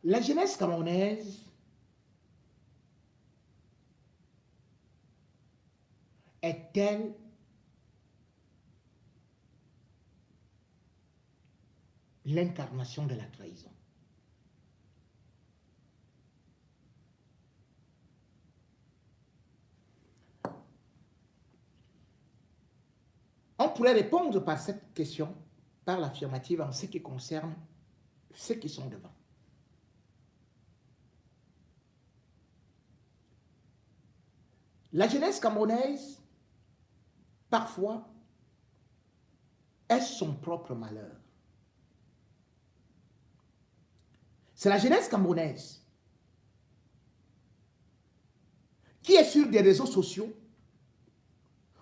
La jeunesse camerounaise est-elle l'incarnation de la trahison? On pourrait répondre par cette question, par l'affirmative en ce qui concerne ceux qui sont devant. La jeunesse camerounaise, parfois, est son propre malheur. C'est la jeunesse camerounaise qui est sur des réseaux sociaux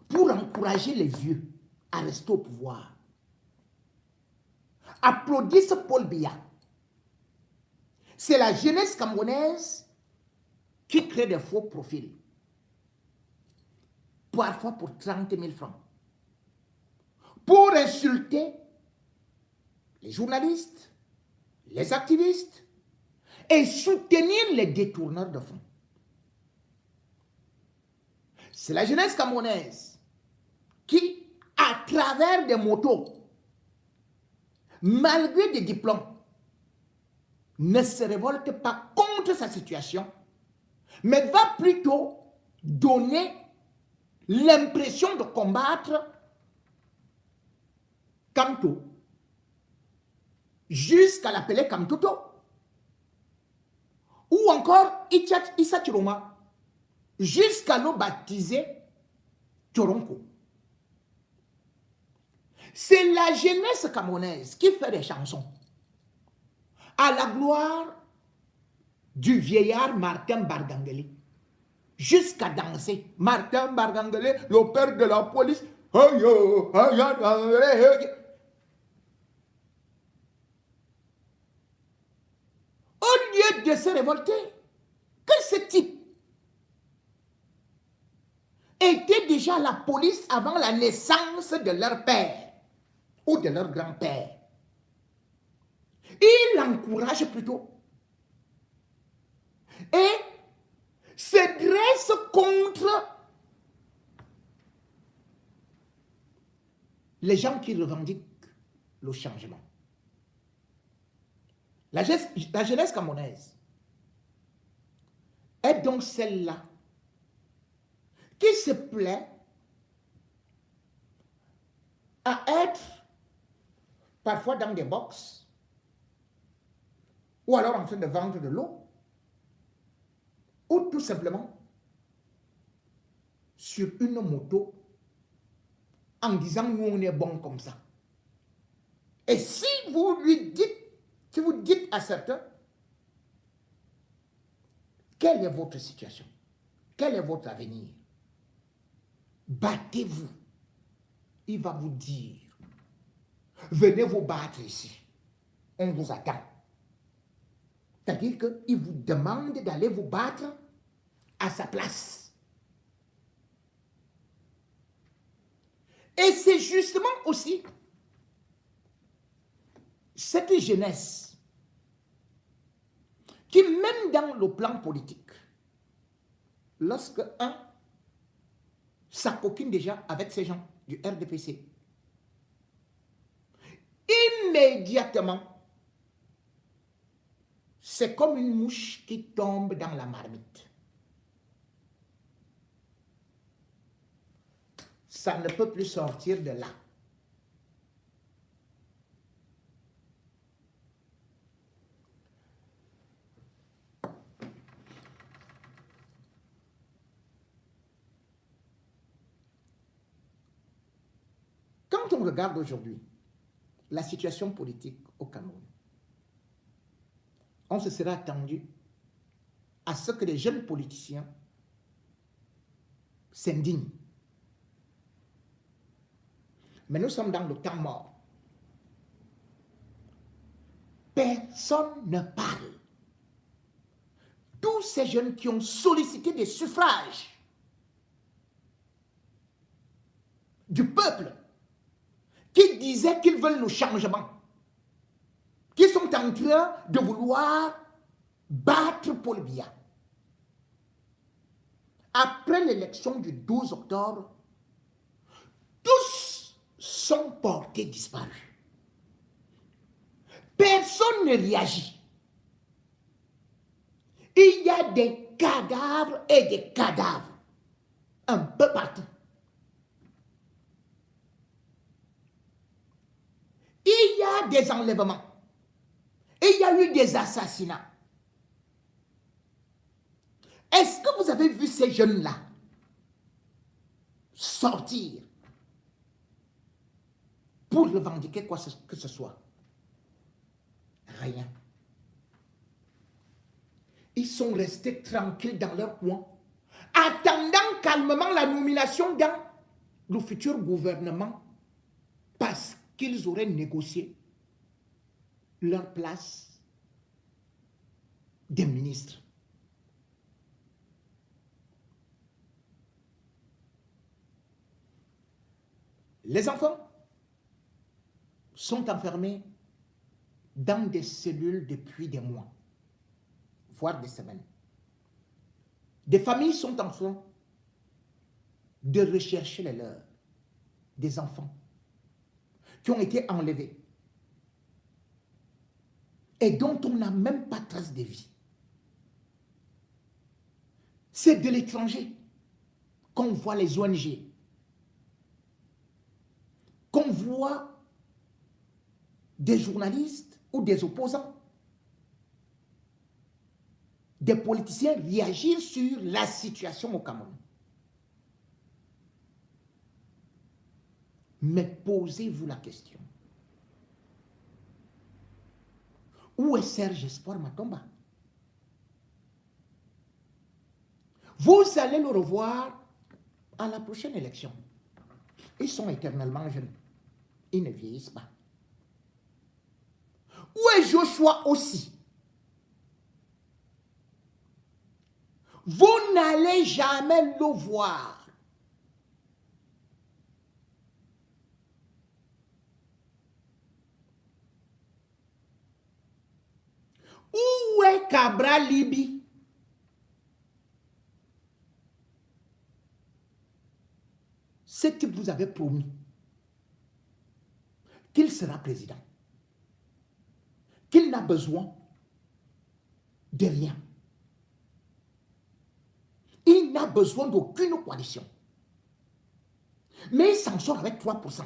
pour encourager les vieux à rester au pouvoir. Applaudissent Paul Biya. C'est la jeunesse camerounaise qui crée des faux profils. Parfois pour 30 000 francs. Pour insulter les journalistes, les activistes et soutenir les détourneurs de fonds. C'est la jeunesse camerounaise qui, à travers des motos, malgré des diplômes, ne se révolte pas contre sa situation, mais va plutôt donner l'impression de combattre Kamto, jusqu'à l'appeler Kamtoto, ou encore Issa Chiroma, jusqu'à le baptiser Choronko. C'est la jeunesse camerounaise qui fait des chansons à la gloire du vieillard Martin Bargangeli, jusqu'à danser. Martin Bargangeli, le père de la police. Au lieu de se révolter, que ce type était déjà la police avant la naissance de leur père ou de leur grand-père. Il l'encourage plutôt et se dresse contre les gens qui revendiquent le changement. La jeunesse camerounaise est donc celle-là qui se plaît à être parfois dans des box ou alors en train de vendre de l'eau ou tout simplement sur une moto en disant nous on est bon comme ça. Et si vous dites à certains, quelle est votre situation? Quel est votre avenir? Battez-vous. Il va vous dire, venez vous battre ici. On vous attend. C'est-à-dire qu'il vous demande d'aller vous battre à sa place. Et c'est justement aussi cette jeunesse qui, même dans le plan politique, lorsque un s'acoquine déjà avec ces gens du RDPC, immédiatement, c'est comme une mouche qui tombe dans la marmite. Ça ne peut plus sortir de là. Quand on regarde aujourd'hui la situation politique au Cameroun, on se serait attendu à ce que les jeunes politiciens s'indignent. Mais nous sommes dans le temps mort. Personne ne parle. Tous ces jeunes qui ont sollicité des suffrages du peuple, qui disaient qu'ils veulent le changement, qui sont en train de vouloir battre Paul Biya. Après l'élection du 12 octobre, tous sont portés disparus. Personne ne réagit. Il y a des cadavres et des cadavres un peu partout. Il y a des enlèvements. Il y a eu des assassinats. Est-ce que vous avez vu ces jeunes-là sortir pour revendiquer quoi que ce soit? Rien. Ils sont restés tranquilles dans leur coin, attendant calmement la nomination dans le futur gouvernement parce qu'ils auraient négocié leur place des ministres. Les enfants sont enfermés dans des cellules depuis des mois, voire des semaines. Des familles sont en train de rechercher les leurs, des enfants qui ont été enlevés et dont on n'a même pas trace de vie. C'est de l'étranger qu'on voit les ONG, qu'on voit des journalistes ou des opposants, des politiciens réagir sur la situation au Cameroun. Mais posez-vous la question. Où est Serge Espoir Matomba? Vous allez le revoir à la prochaine élection. Ils sont éternellement jeunes. Ils ne vieillissent pas. Où est Joshua aussi? Vous n'allez jamais le voir. Où est Cabral Libi? Ce que vous avez promis, qu'il sera président, qu'il n'a besoin de rien. Il n'a besoin d'aucune coalition. Mais il s'en sort avec 3%.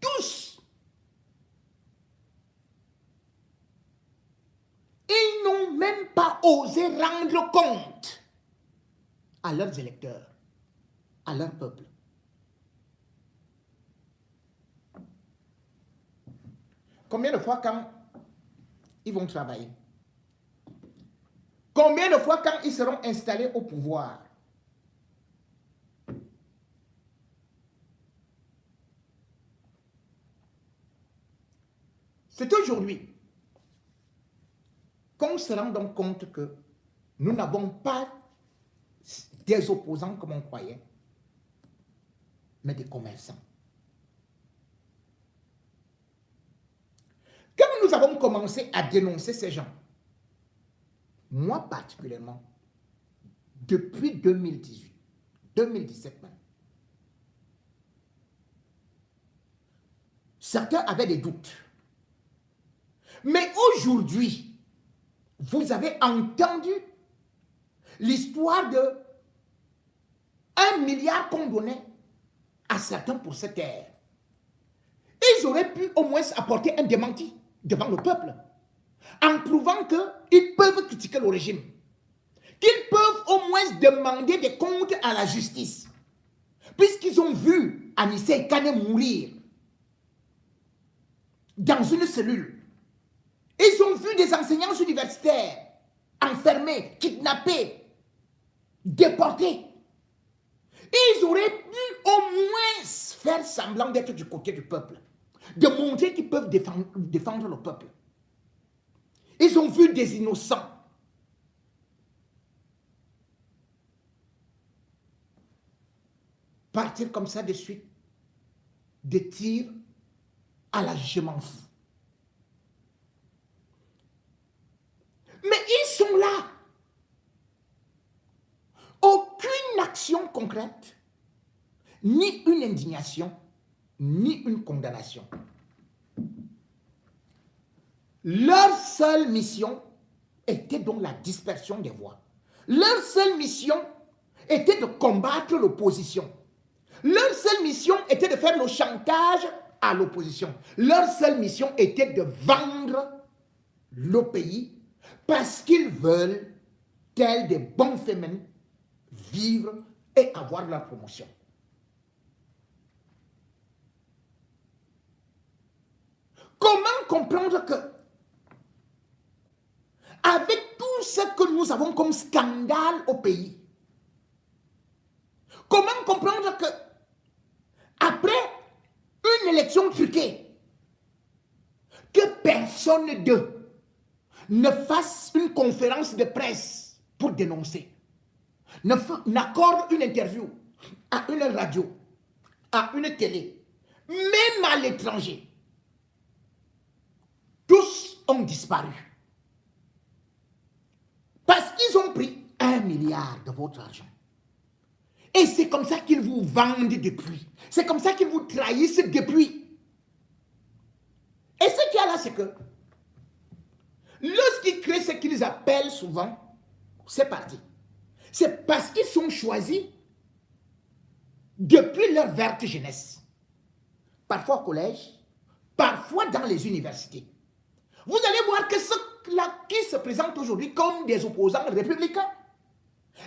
Tous. Ils n'ont même pas osé rendre compte à leurs électeurs, à leur peuple. Combien de fois quand ils vont travailler? Combien de fois quand ils seront installés au pouvoir? C'est aujourd'hui qu'on se rend donc compte que nous n'avons pas des opposants comme on croyait, mais des commerçants. Quand nous avons commencé à dénoncer ces gens, moi particulièrement, depuis 2018, 2017 même, certains avaient des doutes. Mais aujourd'hui, vous avez entendu l'histoire de 1 milliard qu'on donnait à certains pour cette terre. Ils auraient pu au moins apporter un démenti devant le peuple, en prouvant qu'ils peuvent critiquer le régime, qu'ils peuvent au moins demander des comptes à la justice, puisqu'ils ont vu Anissé Kane mourir dans une cellule. Ils ont vu des enseignants universitaires enfermés, kidnappés, déportés. Ils auraient pu au moins faire semblant d'être du côté du peuple, de montrer qu'ils peuvent défendre le peuple. Ils ont vu des innocents partir comme ça de suite, des tirs à la je m'en fous. sont là. Aucune action concrète, ni une indignation, ni une condamnation. Leur seule mission était donc la dispersion des voix. Leur seule mission était de combattre l'opposition. Leur seule mission était de faire le chantage à l'opposition. Leur seule mission était de vendre le pays parce qu'ils veulent, tels des bons féminins, vivre et avoir leur promotion. Comment comprendre que, avec tout ce que nous avons comme scandale au pays, comment comprendre que, après une élection truquée, que personne d'eux ne fasse une conférence de presse pour dénoncer, n'accorde une interview à une radio, à une télé, même à l'étranger. Tous ont disparu. Parce qu'ils ont pris 1 milliard de votre argent. Et c'est comme ça qu'ils vous vendent depuis. C'est comme ça qu'ils vous trahissent depuis. Et ce qu'il y a là, c'est que lorsqu'ils créent ce qu'ils appellent souvent, c'est parti. C'est parce qu'ils sont choisis depuis leur verte jeunesse. Parfois au collège, parfois dans les universités. Vous allez voir que ceux-là qui se présentent aujourd'hui comme des opposants républicains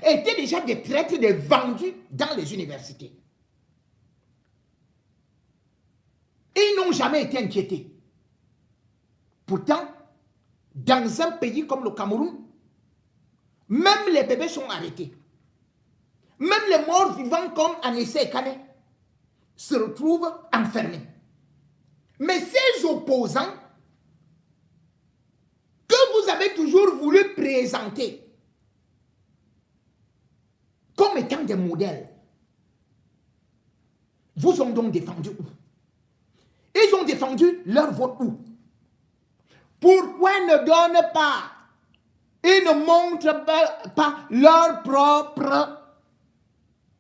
étaient déjà des traîtres, des vendus dans les universités. Ils n'ont jamais été inquiétés. Pourtant, dans un pays comme le Cameroun, même les bébés sont arrêtés. Même les morts vivants comme Anissé et Kane se retrouvent enfermés. Mais ces opposants que vous avez toujours voulu présenter comme étant des modèles, vous ont donc défendu où? Ils ont défendu leur vote où? Pourquoi ne donnent pas, ils ne montrent pas leurs propres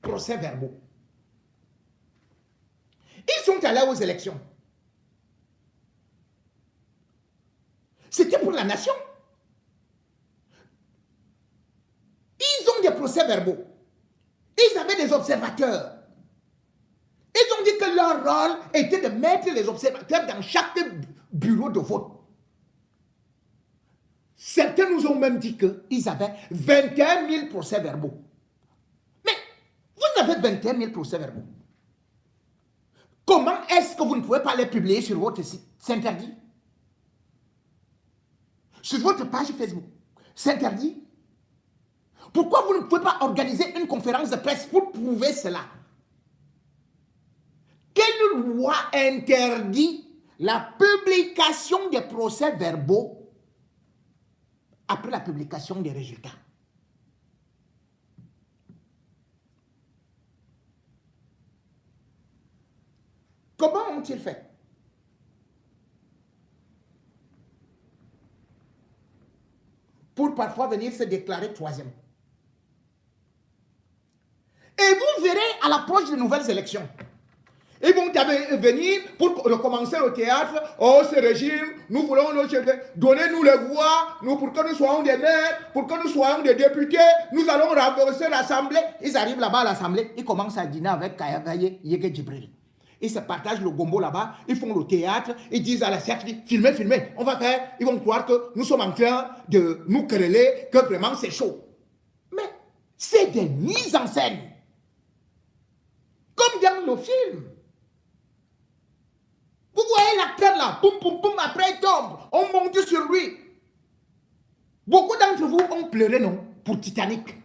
procès-verbaux? Ils sont allés aux élections. C'était pour la nation. Ils ont des procès-verbaux. Ils avaient des observateurs. Ils ont dit que leur rôle était de mettre les observateurs dans chaque bureau de vote. Certains nous ont même dit qu'ils avaient 21 000 procès-verbaux. Mais vous avez 21 000 procès-verbaux. Comment est-ce que vous ne pouvez pas les publier sur votre site? C'est interdit. Sur votre page Facebook, c'est interdit. Pourquoi vous ne pouvez pas organiser une conférence de presse pour prouver cela? Quelle loi interdit la publication des procès-verbaux après la publication des résultats? Comment ont-ils fait? Pour parfois venir se déclarer troisième. Et vous verrez à l'approche des nouvelles élections. Ils vont venir pour recommencer le théâtre. Oh, ce régime, nous voulons nos chefs. Donnez-nous les voix, nous, pour que nous soyons des maires, pour que nous soyons des députés. Nous allons renverser l'Assemblée. Ils arrivent là-bas à l'Assemblée. Ils commencent à dîner avec Kayagaye, Yege Djibril. Ils se partagent le gombo là-bas. Ils font le théâtre. Ils disent à la cercle, filmez, filmez. On va faire. Ils vont croire que nous sommes en train de nous quereller, que vraiment c'est chaud. Mais c'est des mises en scène. Comme dans le film. Vous voyez l'acteur là, poum poum poum, après il tombe, on monte sur lui. Beaucoup d'entre vous ont pleuré, non, pour Titanic.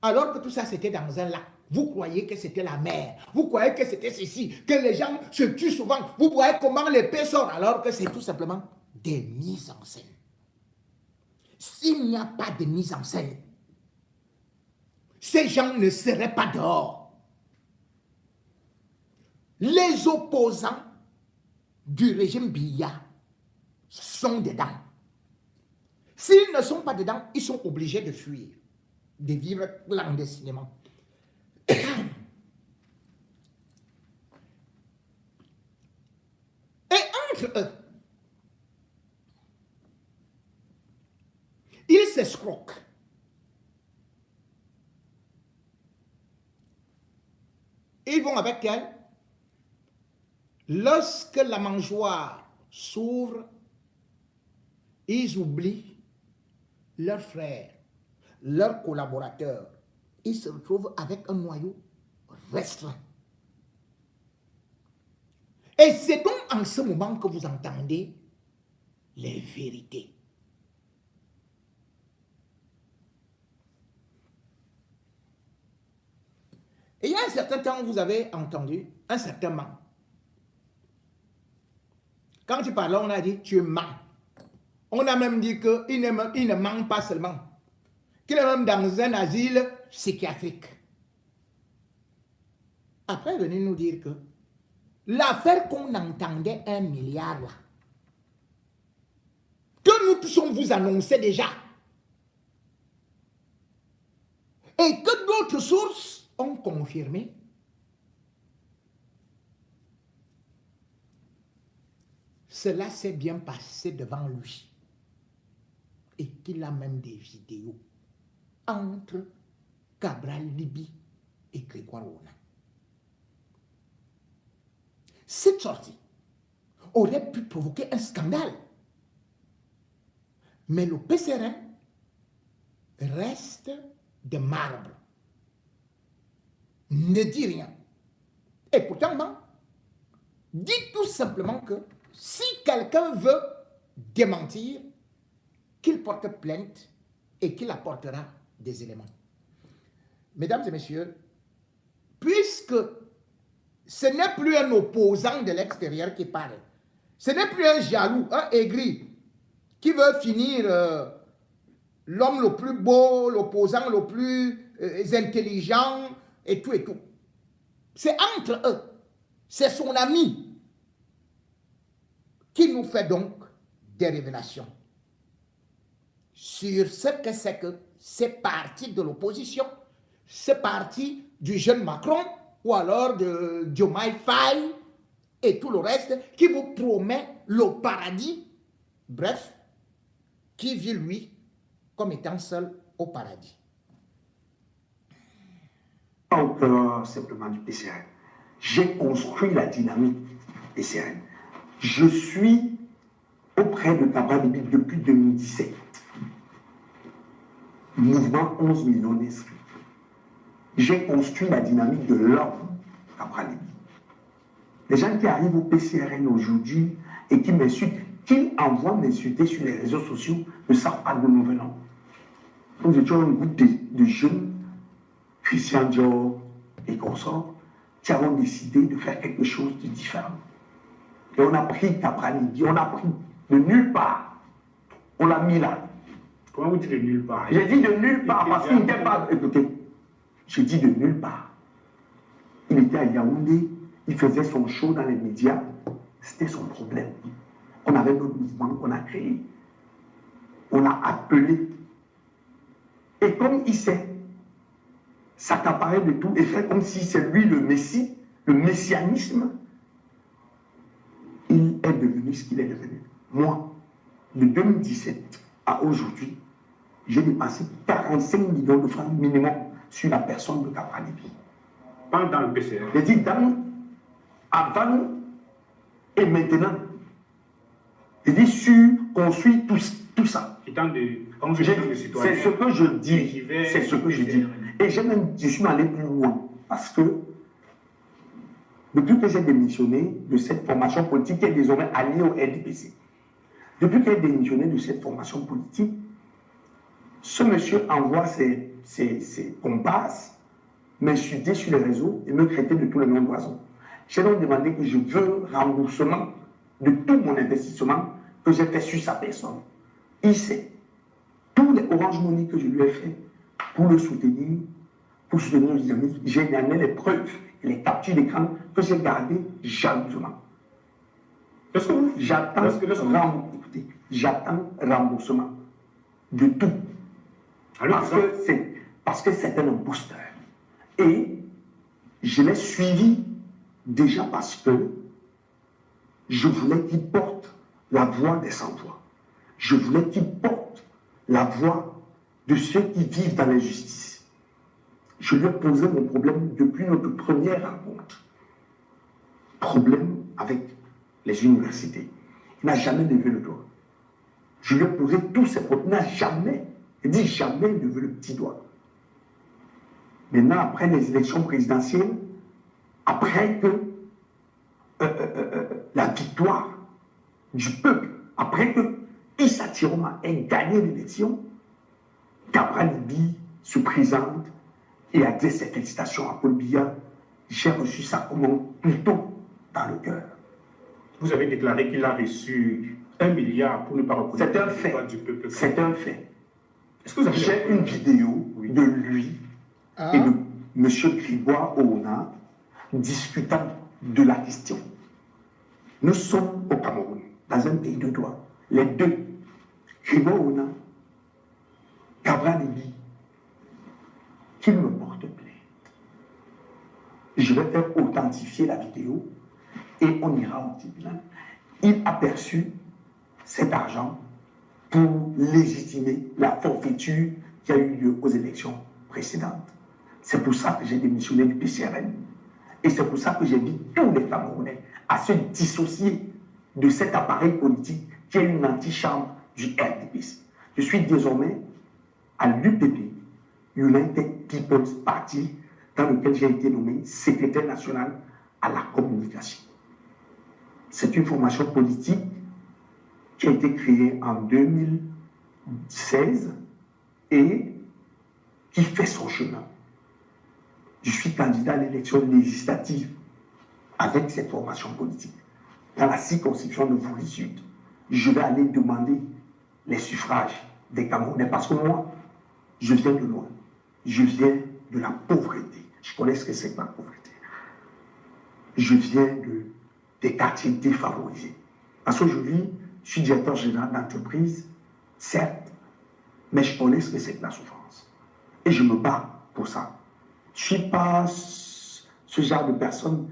Alors que tout ça c'était dans un lac. Vous croyez que c'était la mer. Vous croyez que c'était ceci, que les gens se tuent souvent. Vous voyez comment l'épée sort, alors que c'est tout simplement des mises en scène. S'il n'y a pas de mise en scène, ces gens ne seraient pas dehors. Les opposants du régime Biya sont dedans. S'ils ne sont pas dedans, ils sont obligés de fuir, de vivre clandestinement. Et entre eux, ils s'escroquent. Ils vont avec elle. Lorsque la mangeoire s'ouvre, ils oublient leurs frères, leurs collaborateurs. Ils se retrouvent avec un noyau restreint. Et c'est donc en ce moment que vous entendez les vérités. Et il y a un certain temps, vous avez entendu un certain manque. Quand tu parlais, on a dit tu mens. On a même dit qu'il ne ment pas seulement, qu'il est même dans un asile psychiatrique. Après, venez nous dire que l'affaire qu'on entendait 1 milliard là, que nous tous on vous annonçait déjà, et que d'autres sources ont confirmé, cela s'est bien passé devant lui. Et qu'il a même des vidéos entre Cabral Libye et Grégoire Ouona. Cette sortie aurait pu provoquer un scandale. Mais le PCRM reste de marbre. Ne dit rien. Et pourtant, dit tout simplement que si quelqu'un veut démentir, qu'il porte plainte et qu'il apportera des éléments. Mesdames et messieurs, puisque ce n'est plus un opposant de l'extérieur qui parle, ce n'est plus un jaloux, un aigri, qui veut finir l'homme le plus beau, l'opposant le plus intelligent, et tout et tout. C'est entre eux, c'est son ami qui nous fait donc des révélations sur ce que c'est que ces partis de l'opposition, ces partis du jeune Macron, ou alors de Diomaye Faye, et tout le reste, qui vous promet le paradis, bref, qui vit lui comme étant seul au paradis. Pas au cœur simplement du PCRN. J'ai construit la dynamique PCRN. Je suis auprès de Cabral Libye depuis 2017. Mouvement 11 millions d'inscrits. J'ai construit la dynamique de l'homme Cabral Libye. Les gens qui arrivent au PCRN aujourd'hui et qui m'insultent, qui envoient m'insulter sur les réseaux sociaux, ne savent pas d'où nous venons. Nous étions un groupe de jeunes, Christian Dior et consorts, qui avons décidé de faire quelque chose de différent. Et on a pris Cabral Libye, on a pris de nulle part, on l'a mis là. Comment vous dites de nulle part? J'ai dit de nulle part parce qu'il n'était pas. Écoutez, je dis de nulle part. Il était à Yaoundé, il faisait son show dans les médias, c'était son problème. On avait notre mouvement qu'on a créé. On l'a appelé. Et comme il s'est s'accaparer de tout et faire comme si c'est lui le Messie, le messianisme, il est devenu ce qu'il est devenu. Moi, de 2017 à aujourd'hui, j'ai dépassé 45 millions de francs minimum sur la personne de Cabral Libye. Pas dans le PCR. J'ai dit avant et maintenant. J'ai dit sur construire tout ça. C'est ce que je dis. C'est ce que je dis. Et je suis allé plus loin. Parce que depuis que j'ai démissionné de cette formation politique qui est désormais alliée au RDPC, depuis que j'ai démissionné de cette formation politique, ce monsieur envoie ses compasses m'insulter sur les réseaux et me traiter de tous les noms d'oiseaux. J'ai donc demandé que je veux remboursement de tout mon investissement que j'ai fait sur sa personne. Il sait tous les Orange Money que je lui ai fait pour le soutenir, pour soutenir le dynamisme. J'ai donné les preuves et les captures d'écran que j'ai gardées jalousement. J'attends remboursement. de tout. Alors, Parce que c'est un imposteur. Et je l'ai suivi déjà parce que je voulais qu'il porte la voix des sans-voix. Je voulais qu'il porte la voix de ceux qui vivent dans l'injustice. Je lui ai posé mon problème depuis notre première rencontre. Problème avec les universités. Il n'a jamais levé le doigt. Je lui ai posé tous ces problèmes. Il n'a jamais, il dit jamais levé le petit doigt. Maintenant, après les élections présidentielles, après que la victoire du peuple, après que Issa Tiroma ait gagné l'élection, Cabral Libye se présente et a dit ses félicitations à Paul Biya. J'ai reçu ça comme un couteau dans le cœur. vous avez déclaré qu'il a reçu 1 milliard pour ne pas reconnaître C'est un fait. du peuple. C'est un fait. Est-ce que vous avez J'ai une vidéo de lui et de M. Grégoire Ouna discutant de la question. Nous sommes au Cameroun, dans un pays de droit. Les deux, Grégoire Ouna, Cabral Libye, qu'il me porte plainte. Je vais faire authentifier la vidéo et on ira au tribunal. Il a perçu cet argent pour légitimer la forfaiture qui a eu lieu aux élections précédentes. C'est pour ça que j'ai démissionné du PCRN. Et c'est pour ça que j'invite tous les Camerounais à se dissocier de cet appareil politique qui est une antichambre du RDPC. Je suis désormais à l'UPP, United People's Party, dans lequel j'ai été nommé secrétaire national à la communication. C'est une formation politique qui a été créée en 2016 et qui fait son chemin. Je suis candidat à l'élection législative avec cette formation politique. Dans la circonscription de Vouly-Sud, je vais aller demander les suffrages des Camerounais parce que moi, je viens de loin. Je viens de la pauvreté. Je connais ce que c'est que la pauvreté. Je viens des quartiers défavorisés. Parce qu'aujourd'hui, je suis directeur général d'entreprise, certes, mais je connais ce que c'est que la souffrance. Et je me bats pour ça. Je ne suis pas ce genre de personne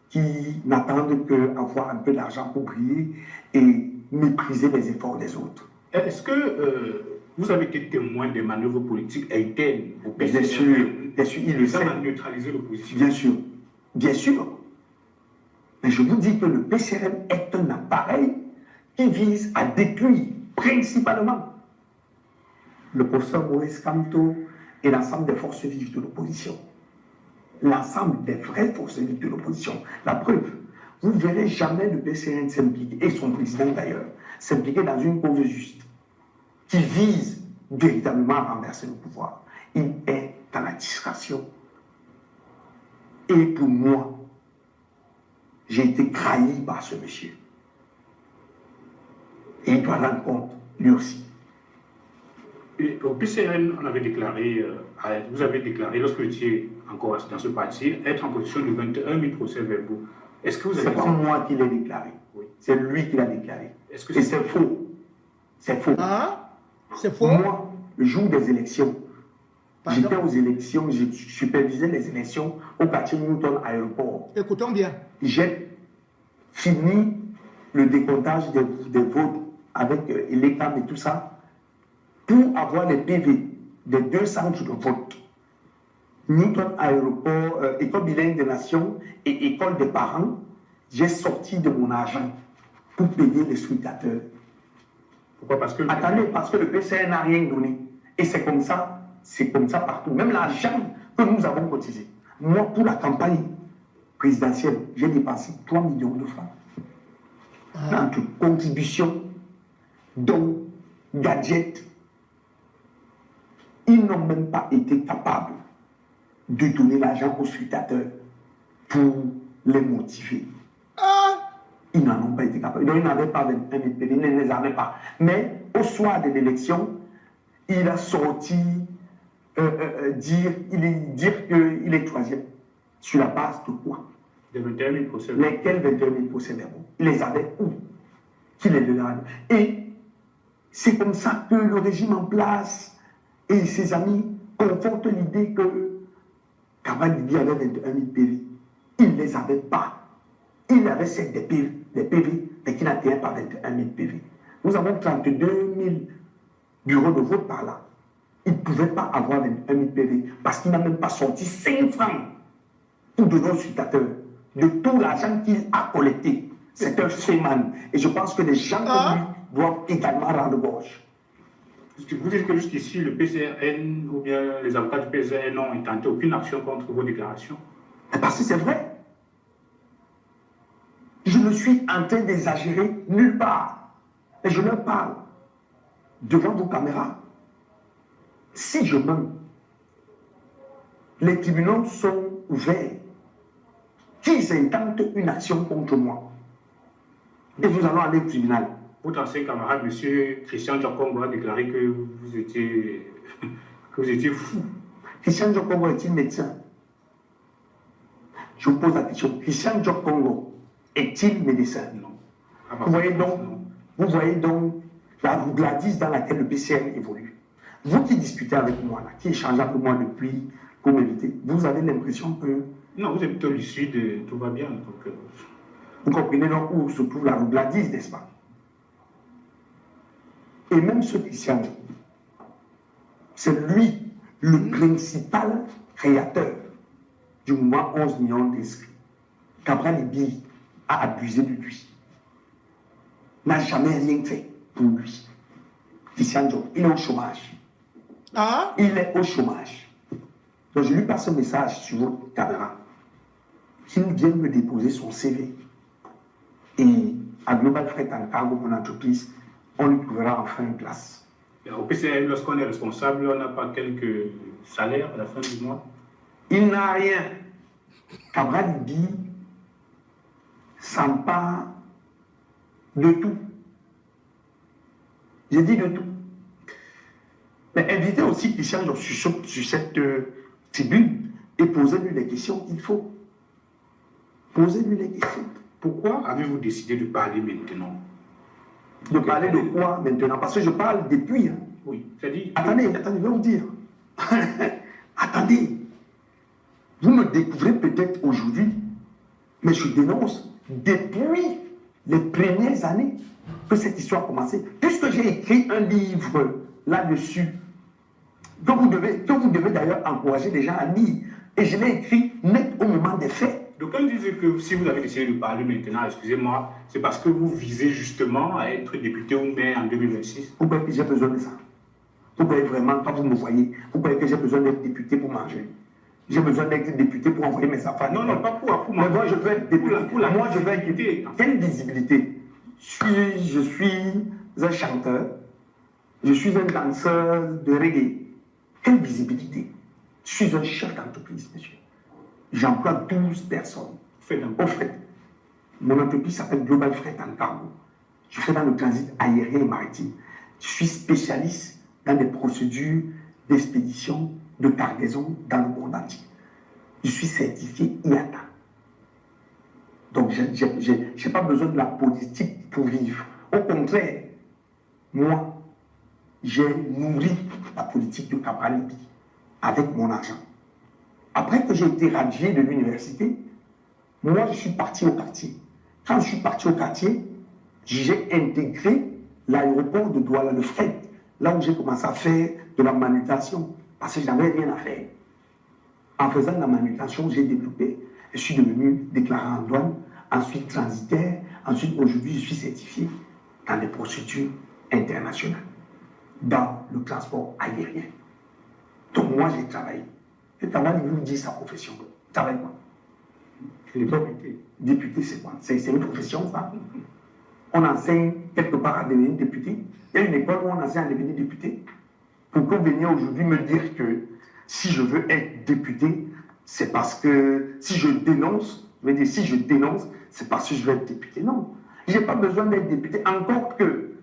qui n'attendent qu'avoir un peu d'argent pour briller et mépriser les efforts des autres. Est-ce que vous avez été témoin des manœuvres politiques internes au PCRN? Bien sûr, il le sait. Ça a neutralisé l'opposition. Bien sûr. Mais je vous dis que le PCRN est un appareil qui vise à détruire principalement le professeur Maurice Kamto et l'ensemble des forces vives de l'opposition. L'ensemble des vraies forces vives de l'opposition. La preuve, vous ne verrez jamais le PCRN s'impliquer, et son président d'ailleurs, s'impliquer dans une cause juste qui vise véritablement à renverser le pouvoir. Il est dans la distraction. Et pour moi, j'ai été trahi par ce monsieur. Et il doit rendre compte, lui aussi. Et au PCRN, on avait déclaré, vous avez déclaré, lorsque vous étiez encore dans ce parti, être en position de 21 000 procès-verbaux. Est-ce que vous avez... C'est pas moi qui l'ai déclaré. Oui. C'est lui qui l'a déclaré. Est-ce que et c'est faux. C'est faux. Ah, c'est faux. Moi, le jour des élections, j'étais aux élections, je supervisais les élections au quartier Newton Aéroport. Écoutons bien. J'ai fini le décomptage des votes avec l'ECAM et tout ça pour avoir les PV des 2 centres de vote. Newton Aéroport, École bilingue des nations et École des parents, j'ai sorti de mon argent pour payer les scrutateurs. Pourquoi? Parce que... Attendez, parce que le PCR n'a rien donné. Et c'est comme ça partout. Même l'argent que nous avons cotisé. Moi, pour la campagne présidentielle, j'ai dépensé 3 millions de francs. Entre contributions, dons, gadgets. Ils n'ont même pas été capables de donner l'argent aux scrutateurs pour les motiver. Ils n'en ont pas été capables. Donc, ils n'avaient pas 21 000 PV, ils ne les avaient pas. Mais au soir de l'élection, il a sorti dire qu'il est troisième. Sur la base de quoi? Des 21 000 procès-verbaux. Lesquels 21 000 procès-verbaux? Il les avait où? Qui les donnait? Et C'est comme ça que le régime en place et ses amis confortent l'idée que Cabral Libye avait 21 000 PV. Il ne les avait pas. Il avait 7 des PV, mais qui n'atteignaient pas 21 000 PV. Nous avons 32 000 bureaux de vote par là. Il ne pouvait pas avoir 21 000 PV parce qu'il n'a même pas sorti 5 francs pour donner aux suitateurs de tout l'argent qu'il a collecté. C'est un phénomène. Et je pense que les gens comme lui doivent également rendre gorge. Vous dites que jusqu'ici, le PCRN ou bien les avocats du PCRN n'ont intenté aucune action contre vos déclarations? Parce que c'est vrai. Je ne suis en train d'exagérer nulle part. Et je leur parle devant vos caméras. Si je mens, les tribunaux sont ouverts. Qu'ils intentent une action contre moi. Et nous allons aller au tribunal. Votre ancien camarade, M. Christian Djokongo, a déclaré que vous étiez fou. Christian Djokongo est-il médecin? Je vous pose la question. Christian Djokongo est-il médecin? Non. Vous voyez donc la roubladise dans laquelle le PCN évolue. Vous qui discutez avec moi, là, qui échangez avec moi depuis pour m'éviter, vous avez l'impression que... Non, vous êtes plutôt lucide, tout va bien. Donc, vous comprenez donc où se trouve la roubladise, n'est-ce pas? Et même ce Christian, c'est lui le principal créateur du mouvement 11 millions d'inscrits. Cabral Libye a abusé de lui. N'a jamais rien fait pour lui. Christian Diop, il est au chômage. Ah? Il est au chômage. Donc je lui passe un message sur votre caméra. Qu'il vienne me déposer son CV. Et à Global Freight and Cargo, mon entreprise, on lui trouvera enfin une place. au PCN, lorsqu'on est responsable, on n'a pas quelques salaires à la fin du mois? Il n'a rien. Cabral Libye s'empare de tout. J'ai dit de tout. Mais invitez aussi Christian sur cette tribune et posez-lui les questions qu'il faut. Posez-lui les questions. Pourquoi avez-vous décidé de parler maintenant? De parler de quoi maintenant? Parce que je parle depuis. Hein. Oui, c'est-à-dire... Attendez, je vais vous dire. Attendez. Vous me découvrez peut-être aujourd'hui, mais je dénonce depuis les premières années que cette histoire a commencé. Puisque j'ai écrit un livre là-dessus, que vous devez d'ailleurs encourager les gens à lire. Et je l'ai écrit net au moment des faits. Donc, on disait que si vous avez décidé de parler maintenant, excusez-moi, c'est parce que vous visez justement à être député ou maire en 2026. Vous croyez que j'ai besoin de ça? Vous croyez vraiment, quand vous me voyez, vous croyez que j'ai besoin d'être député pour manger? J'ai besoin d'être député pour envoyer mes affaires? Non, non, pas pour manger. Mais moi, je veux être député. Moi, je veux être député. Quelle visibilité? Je suis un chanteur, je suis un danseur de reggae. Quelle visibilité? Je suis un chef d'entreprise, monsieur. J'emploie 12 personnes. Au fait, mon entreprise s'appelle Global Freight and Cargo. Je fais dans le transit aérien et maritime. Je suis spécialiste dans des procédures d'expédition, de cargaison dans le monde entier. Je suis certifié IATA. Donc, je n'ai pas besoin de la politique pour vivre. Au contraire, moi, j'ai nourri la politique de Cabral Libye avec mon argent. Après que j'ai été radié de l'université, moi, je suis parti au quartier. Quand je suis parti au quartier, j'ai intégré l'aéroport de Douala, le fret, là où j'ai commencé à faire de la manutention, parce que je n'avais rien à faire. En faisant de la manutention, j'ai développé, je suis devenu déclarant en douane, ensuite transitaire, ensuite aujourd'hui, je suis certifié dans les procédures internationales, dans le transport aérien. Donc moi, j'ai travaillé. Et Cabral, il vous dit sa profession. Il travaille quoi? Député. Député, c'est quoi? C'est une profession, ça. On enseigne quelque part à devenir député. Il y a une école où on enseigne à devenir député. Pourquoi venir aujourd'hui me dire que si je veux être député, c'est parce que si je dénonce, je veux dire, si je dénonce, c'est parce que je veux être député. Non. Je n'ai pas besoin d'être député. Encore que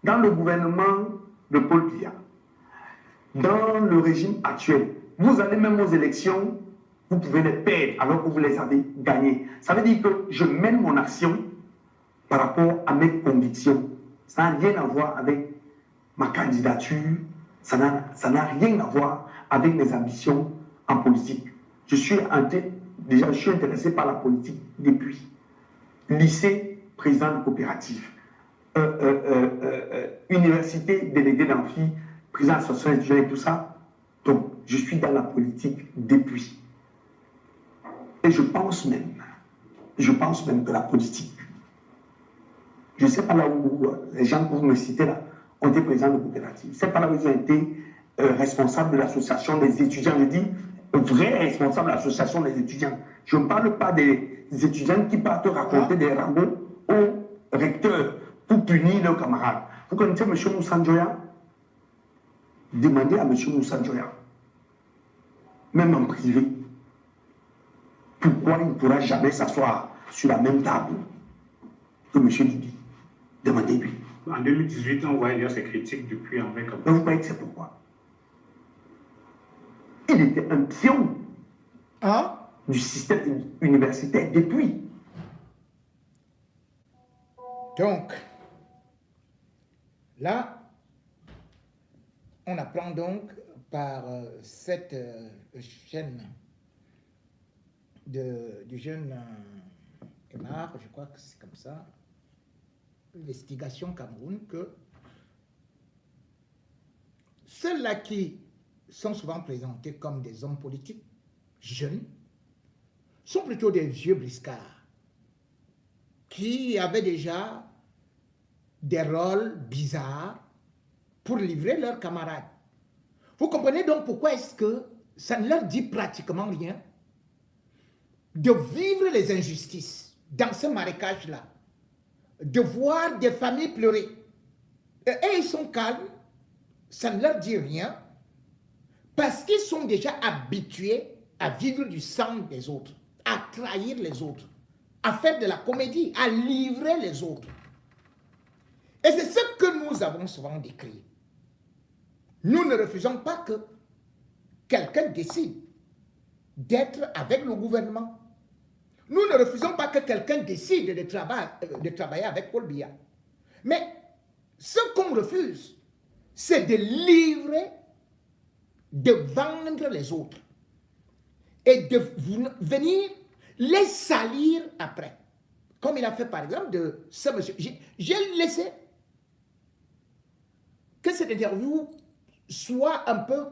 dans le gouvernement de Paul Biya, dans le régime actuel, vous allez même aux élections, vous pouvez les perdre alors que vous les avez gagnées. Ça veut dire que je mène mon action par rapport à mes convictions. Ça n'a rien à voir avec ma candidature, ça n'a rien à voir avec mes ambitions en politique. Je suis intéressé par la politique depuis lycée, président de coopérative, université, délégué d'amphi, président de l'association étudiante et tout ça. Donc, je suis dans la politique depuis. Et je pense même que la politique, je ne sais pas là où les gens que vous me citez là ont été présidents de coopérative. C'est pas là où ils ont été responsables de l'association des étudiants. Je dis vrai responsable de l'association des étudiants. Je ne parle pas des étudiants qui partent raconter des ragots au recteur pour punir leurs camarades. Vous connaissez M. Moussa Njoya? Demandez à M. Moussa Njoya, même en privé, pourquoi il ne pourra jamais s'asseoir sur la même table que M. Didi. Demandez-lui. En 2018, on voit ces critiques depuis en 2014. Mais vous croyez que c'est pourquoi? Il était un pion du système universitaire depuis. Donc, là, on apprend donc par cette chaîne du jeune Kemar, je crois que c'est comme ça, Investigation Cameroun, que ceux-là qui sont souvent présentés comme des hommes politiques jeunes sont plutôt des vieux briscards qui avaient déjà des rôles bizarres pour livrer leurs camarades. Vous comprenez donc pourquoi est-ce que ça ne leur dit pratiquement rien de vivre les injustices dans ce marécage-là, de voir des familles pleurer. Et ils sont calmes, ça ne leur dit rien, parce qu'ils sont déjà habitués à vivre du sang des autres, à trahir les autres, à faire de la comédie, à livrer les autres. Et c'est ce que nous avons souvent décrit. Nous ne refusons pas que quelqu'un décide d'être avec le gouvernement. Nous ne refusons pas que quelqu'un décide de travailler avec Paul Biya. Mais ce qu'on refuse, c'est de livrer, de vendre les autres et de venir les salir après. Comme il a fait par exemple de ce monsieur. J'ai laissé que cette interview soit un peu,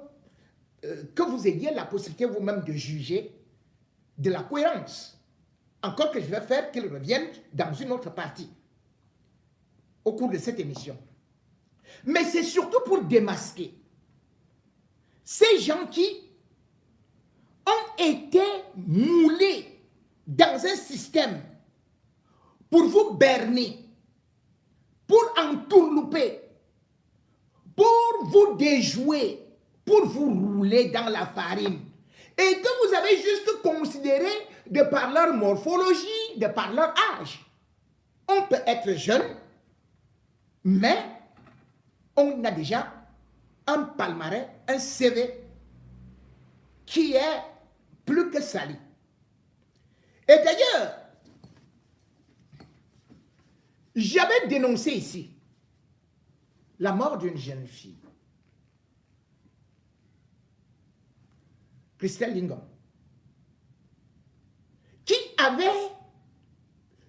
que vous ayez la possibilité vous-même de juger de la cohérence. Encore que je vais faire qu'il revienne dans une autre partie au cours de cette émission. Mais c'est surtout pour démasquer ces gens qui ont été moulés dans un système pour vous berner, pour entourlouper, pour vous déjouer, pour vous rouler dans la farine. Et que vous avez juste considéré de par leur morphologie, de par leur âge. On peut être jeune, mais on a déjà un palmarès, un CV qui est plus que sali. Et d'ailleurs, j'avais dénoncé ici la mort d'une jeune fille, Christelle Lingom, qui avait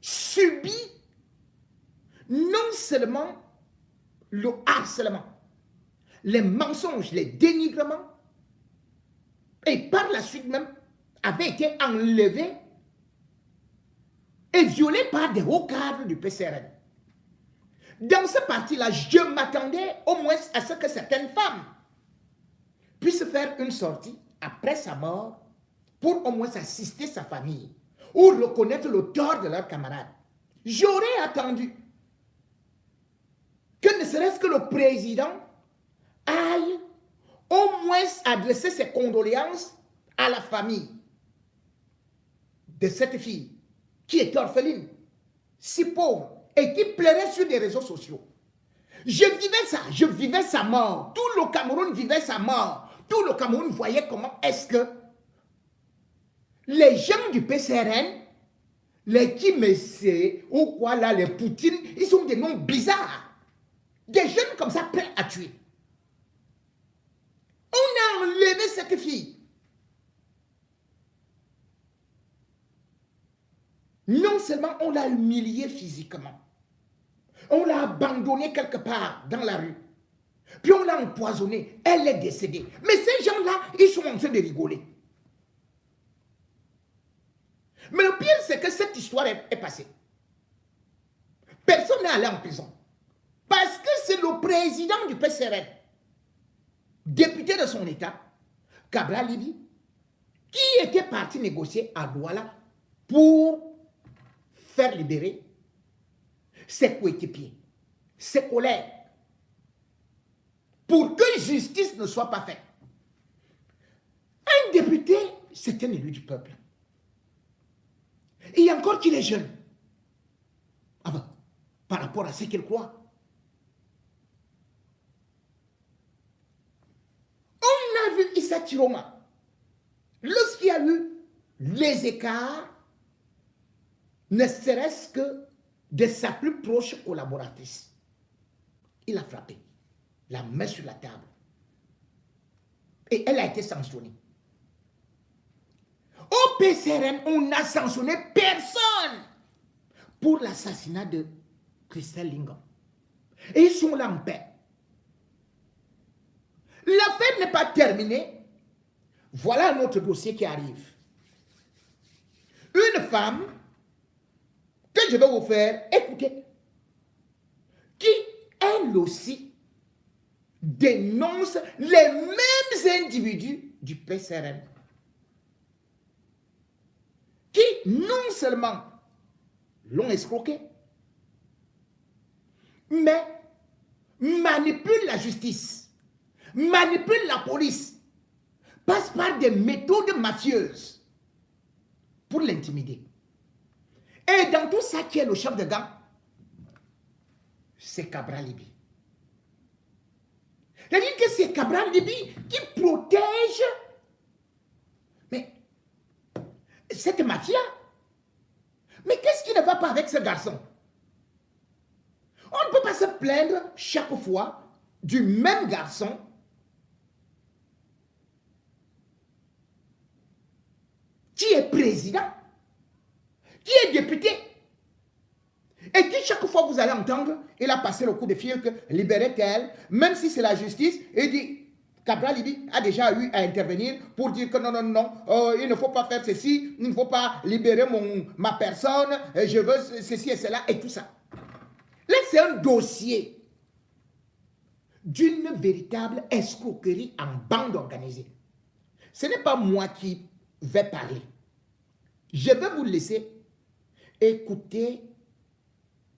subi non seulement le harcèlement, les mensonges, les dénigrements, et par la suite même avait été enlevée et violée par des hauts cadres du PCRN. Dans ce parti-là, je m'attendais au moins à ce que certaines femmes puissent faire une sortie après sa mort pour au moins assister sa famille ou reconnaître le tort de leurs camarades. J'aurais attendu que ne serait-ce que le président aille au moins adresser ses condoléances à la famille de cette fille qui est orpheline, si pauvre, et qui pleurait sur des réseaux sociaux. Je vivais sa mort. Tout le Cameroun vivait sa mort. Tout le Cameroun voyait comment est-ce que les gens du PCRN, les Kimessé ou quoi là, les Poutine, ils ont des noms bizarres. Des jeunes comme ça prêts à tuer. On a enlevé cette fille. Non seulement on l'a humiliée physiquement, on l'a abandonnée quelque part dans la rue, puis on l'a empoisonnée, elle est décédée. Mais ces gens-là, ils sont en train de rigoler. Mais le pire, c'est que cette histoire est passée. Personne n'est allé en prison. Parce que c'est le président du PCRN, député de son État, Cabral Libi, qui était parti négocier à Douala pour faire libérer ses coéquipiers, ses collègues, pour que justice ne soit pas faite. Un député, c'est un élu du peuple. Et encore qu'il est jeune. Ah ben, par rapport à ce qu'il croit. On a vu Issa Chiroma, lorsqu'il y a eu les écarts, ne serait-ce que de sa plus proche collaboratrice. Il a frappé, la main sur la table. Et elle a été sanctionnée. Au PCRN, on n'a sanctionné personne pour l'assassinat de Christelle Lingam. Et ils sont là en paix. L'affaire n'est pas terminée. Voilà un autre dossier qui arrive. Une femme que je vais vous faire écouter, qui elle aussi dénonce les mêmes individus du PCRN, qui non seulement l'ont escroqué, mais manipulent la justice, manipulent la police, passent par des méthodes mafieuses pour l'intimider. Et dans tout ça, qui est le chef de gang? C'est Cabral Libi. C'est-à-dire que c'est Cabral Libi qui protège, mais cette mafia. Mais qu'est-ce qui ne va pas avec ce garçon? On ne peut pas se plaindre chaque fois du même garçon qui est président, qui est député, et qui chaque fois vous allez entendre, il a passé le coup de fil que libérer tel, même si c'est la justice, il dit, Cabral Libi a déjà eu à intervenir pour dire que non, il ne faut pas faire ceci, il ne faut pas libérer ma personne, je veux ceci et cela, et tout ça. Là, c'est un dossier d'une véritable escroquerie en bande organisée. Ce n'est pas moi qui vais parler. Je vais vous laisser écouter